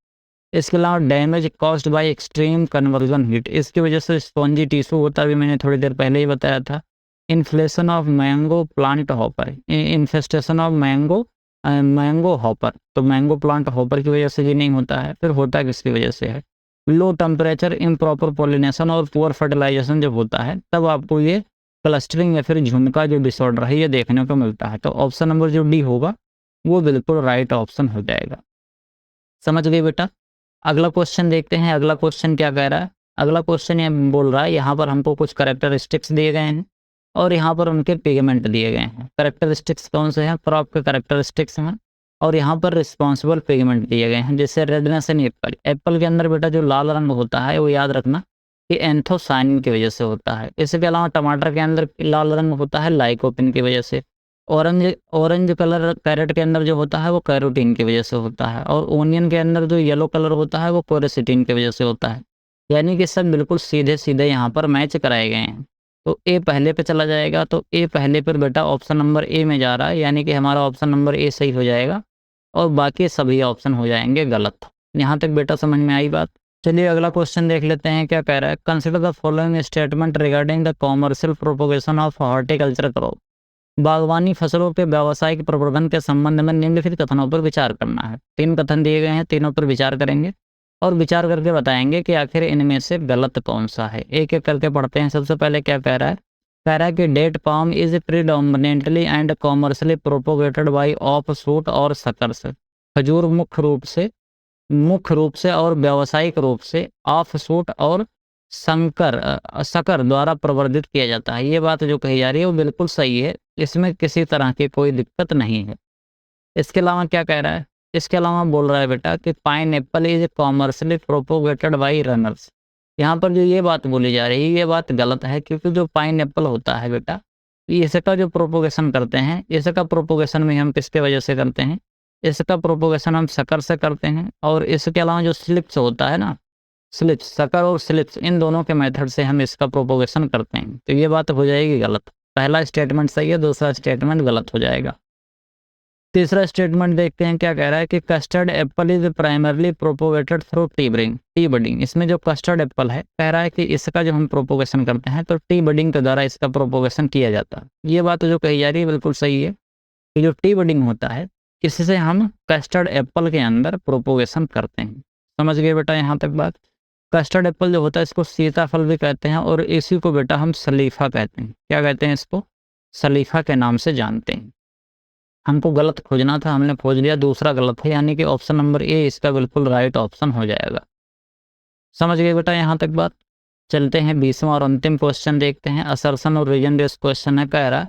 इसके अलावा damage caused by extreme conversion heat, इसकी वजह से स्पॉन्जी टिश्यू होता है, भी मैंने थोड़ी देर पहले ही बताया था। Inflation of mango plant hopper, infestation of mango hopper, तो मैंगो प्लांट हॉपर की वजह से ये नहीं होता है, फिर होता है किसकी वजह से है, लो टेम्परेचर, इम्प्रॉपर पोलिनेशन और पुअर फर्टिलाइजेशन जब होता है तब आपको ये क्लस्टरिंग या फिर झुमका जो डिसऑर्डर है ये देखने को मिलता है। तो ऑप्शन नंबर जो डी होगा वो बिल्कुल राइट ऑप्शन हो जाएगा। समझ गए बेटा। अगला क्वेश्चन देखते हैं, अगला क्वेश्चन क्या कह रहा है। अगला क्वेश्चन ये बोल रहा है यहाँ पर हमको कुछ कैरेक्टरिस्टिक्स दिए गए हैं और यहाँ पर उनके पिगमेंट दिए गए हैं। कैरेक्टरिस्टिक्स कौन से हैं, क्रॉप के कैरेक्टरिस्टिक्स हैं, और यहाँ पर रिस्पॉन्सिबल पिगमेंट दिए गए हैं। जैसे रेडनेस इन एप्पल, एप्पल के अंदर बेटा जो लाल रंग होता है वो याद रखना कि एंथोसाइनिन की वजह से होता है। इसके अलावा टमाटर के अंदर लाल रंग होता है लाइकोपिन की वजह से। ऑरेंज कलर कैरेट के अंदर जो होता है वो कैरोटीन की वजह से होता है। और ओनियन के अंदर जो येलो कलर होता है वो कोरेसिटिन की वजह से होता है। यानी कि सब बिल्कुल सीधे सीधे यहाँ पर मैच कराए गए हैं। तो ए पहले पे चला जाएगा, तो ए पहले पर बेटा ऑप्शन नंबर ए में जा रहा है, यानी कि हमारा ऑप्शन नंबर ए सही हो जाएगा और बाकी सभी ऑप्शन हो जाएंगे गलत। यहाँ तक बेटा समझ में आई बात। चलिए अगला क्वेश्चन देख लेते हैं क्या कह रहा है। Consider the following statement regarding the commercial propagation of horticulture crop. बागवानी फसलों के व्यावसायिक प्रबंधन के संबंध में निम्नलिखित कथनों पर विचार करना है। 3 कथन दिए गए हैं, तीनों पर विचार करेंगे और विचार करके बताएंगे कि आखिर इनमें से गलत कौन सा है। एक एक करके पढ़ते हैं। सबसे पहले क्या कह रहा है, कह रहा है कि date palm is predominantly and commercially propagated by off shoot और सकर्स। खजूर मुख्य रूप से और व्यावसायिक रूप से ऑफ शूट और सकर द्वारा प्रवर्धित किया जाता है। ये बात जो कही जा रही है वो बिल्कुल सही है, इसमें किसी तरह की कोई दिक्कत नहीं है। इसके अलावा क्या कह रहा है, इसके अलावा बोल रहा है बेटा कि pine Apple is commercially propagated by runners. यहाँ पर जो ये बात बोली जा रही है ये बात गलत है, क्योंकि जो पाइन एप्पल होता है बेटा इसका जो प्रोपोगेशन करते हैं, इसका प्रोपोगेशन में हम किसके वजह से करते हैं, इसका प्रोपोगेशन हम शक्कर से करते हैं। और इसके अलावा जो स्लिप्स होता है ना, स्लिप्स, शक्कर और स्लिप्स, इन दोनों के मेथड से हम इसका प्रोपोगेशन करते हैं। तो ये बात हो जाएगी गलत। पहला स्टेटमेंट सही है, दूसरा स्टेटमेंट गलत हो जाएगा। तीसरा स्टेटमेंट देखते हैं क्या कह रहा है कि custard Apple is primarily propagated through T budding. इसमें जो कस्टर्ड एप्पल है कह रहा है कि इसका जो हम प्रोपोगेशन करते हैं तो टी बडिंग के द्वारा इसका प्रोपोगेशन किया जाता है। ये बात जो कही जा रही है बिल्कुल सही है कि जो टी बडिंग होता है किसी से हम कस्टर्ड एप्पल के अंदर प्रोपोगेशन करते हैं। समझ गए बेटा यहाँ तक बात। कस्टर्ड एप्पल जो होता है इसको सीताफल भी कहते हैं और इसी को बेटा हम सलीफा कहते हैं। क्या कहते हैं इसको? सलीफा के नाम से जानते हैं। हमको गलत खोजना था, हमने खोज लिया दूसरा गलत है, यानी कि ऑप्शन नंबर ए इसका बिल्कुल राइट ऑप्शन हो जाएगा। समझ गए बेटा यहाँ तक बात। चलते हैं 20वां और अंतिम क्वेश्चन देखते हैं। असर्शन और रीजन बेस्ड क्वेश्चन है। कह रहा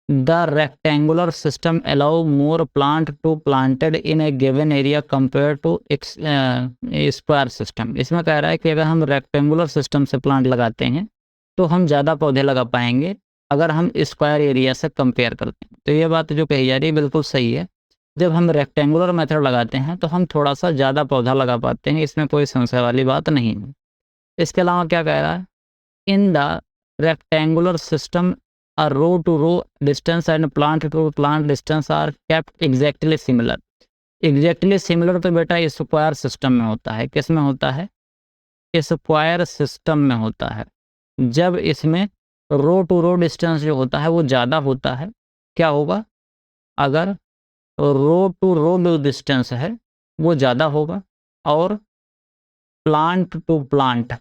the rectangular system allow more plant to planted in a given area compare to square system. इसमें कह रहा है कि अगर हम रेक्टेंगुलर सिस्टम से प्लांट लगाते हैं तो हम ज़्यादा पौधे लगा पाएंगे अगर हम स्क्वायर एरिया से कंपेयर करते हैं। तो ये बात जो कही जा रही है बिल्कुल सही है। जब हम रेक्टेंगुलर मेथड लगाते हैं तो हम थोड़ा सा ज़्यादा पौधा लगा पाते हैं, इसमें कोई संशय वाली बात नहीं है। इसके अलावा क्या कह रहा है? In the rectangular system a row to row distance and plant to plant distance are kept exactly similar। exactly similar तो बेटा स्क्वायर सिस्टम में होता है। किस में होता है? स्क्वायर सिस्टम में होता है। जब इसमें रो टू रो डिस्टेंस जो होता है वो ज़्यादा होता है, क्या होगा? अगर रो टू रो जो डिस्टेंस है वो ज़्यादा होगा और प्लांट टू प्लांट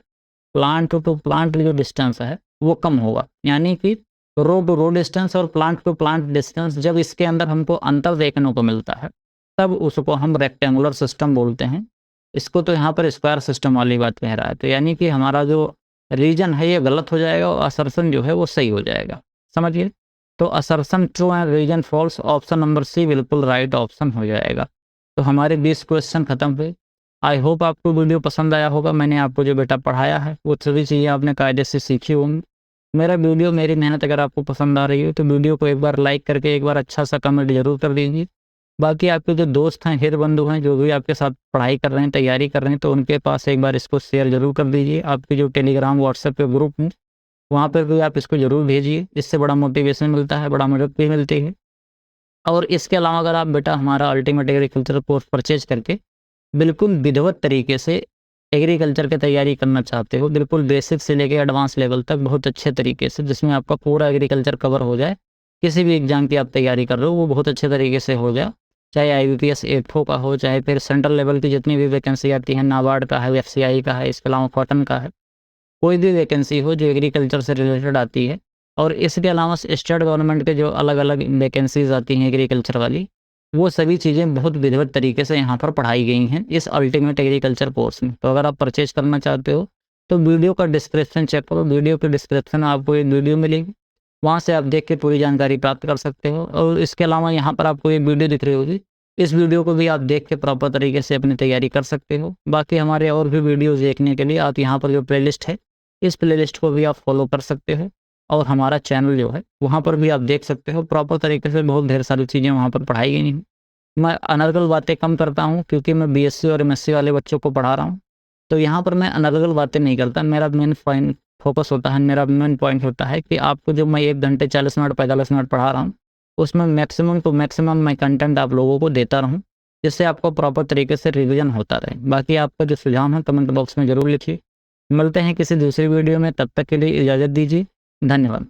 जो डिस्टेंस है वो कम होगा। यानी कि रो टू रो डिस्टेंस और प्लांट टू प्लांट डिस्टेंस जब इसके अंदर हमको अंतर देखने को मिलता है तब उसको हम रेक्टेंगुलर सिस्टम बोलते हैं। इसको तो यहाँ पर स्क्वायर सिस्टम वाली बात कह रहा है। तो यानी कि हमारा जो रीजन है ये गलत हो जाएगा और असर्शन जो है वो सही हो जाएगा। समझिए। तो assertion true and reason false, option number C बिल्कुल राइट ऑप्शन हो जाएगा। तो हमारे 20 क्वेश्चन खत्म हुए। आई होप आपको वीडियो पसंद आया होगा। मैंने आपको जो बेटा पढ़ाया है वो सभी चीज़ें आपने कायदे से सीखी होंगी। मेरा वीडियो, मेरी मेहनत अगर आपको पसंद आ रही है तो वीडियो को एक बार लाइक करके एक बार अच्छा सा कमेंट जरूर कर दीजिए। बाकी आपके जो दोस्त हैं, हित बंधु हैं, जो भी आपके साथ पढ़ाई कर रहे हैं, तैयारी कर रहे हैं, तो उनके पास एक बार इसको शेयर जरूर कर दीजिए। आपके जो टेलीग्राम व्हाट्सएप पे ग्रुप हैं वहाँ पर भी आप इसको ज़रूर भेजिए। इससे बड़ा मोटिवेशन मिलता है, बड़ा मदद भी मिलती है। और इसके अलावा अगर आप बेटा हमारा अल्टीमेट एग्रीकल्चर कोर्स परचेज करके बिल्कुल विधिवत तरीके से एग्रीकल्चर की तैयारी करना चाहते हो, बिल्कुल बेसिक से लेकर एडवांस लेवल तक बहुत अच्छे तरीके से, जिसमें आपका पूरा एग्रीकल्चर कवर हो जाए, किसी भी एग्जाम की आप तैयारी कर रहे हो वो बहुत अच्छे तरीके से हो जाए, चाहे IBPS एडफो का हो, चाहे फिर सेंट्रल लेवल की जितनी भी वैकेंसी आती है, नाबार्ड का है, FCI का है, इसके अलावा कॉटन का है, कोई भी वैकेंसी हो जो एग्रीकल्चर से रिलेटेड आती है। और इसके अलावा स्टेट गवर्नमेंट के जो अलग अलग वैकेंसीज आती हैं एग्रीकल्चर वाली, वो सभी चीज़ें बहुत विधिवत तरीके से यहाँ पर पढ़ाई गई हैं इस अल्टीमेट एग्रीकल्चर कोर्स में। तो अगर आप परचेज करना चाहते हो तो वीडियो का डिस्क्रिप्शन चेक करो। वीडियो के डिस्क्रिप्शन में आपको एक वीडियो मिलेगी, वहाँ से आप देख के पूरी जानकारी प्राप्त कर सकते हो। और इसके अलावा यहाँ पर आपको एक वीडियो दिख रही होगी, इस वीडियो को भी आप देख के प्रॉपर तरीके से अपनी तैयारी कर सकते हो। बाकी हमारे और भी वीडियोज़ देखने के लिए आप यहाँ पर जो प्लेलिस्ट है, इस प्लेलिस्ट को भी आप फॉलो कर सकते हो। और हमारा चैनल जो है वहाँ पर भी आप देख सकते हो, प्रॉपर तरीके से बहुत ढेर सारी चीज़ें वहाँ पर पढ़ाई गई हैं। मैं अनर्गल बातें कम करता हूँ क्योंकि मैं BSc और MSc वाले बच्चों को पढ़ा रहा हूँ, तो यहाँ पर मैं अनर्गल बातें नहीं करता। मेरा मेन पॉइंट फोकस होता है, मेरा मेन पॉइंट होता है कि आपको जो मैं 1 घंटे 40 मिनट 45 मिनट पढ़ा रहा हूँ उसमें मैक्सिमम टू मैक्सिमम मैं कंटेंट आप लोगों को देता रहूँ, जिससे आपको प्रॉपर तरीके से रिविजन होता रहे। बाकी आपका जो सुझाव है कमेंट बॉक्स में ज़रूर लिखिए। मिलते हैं किसी दूसरी वीडियो में, तब तक के लिए इजाज़त दीजिए। धन्यवाद।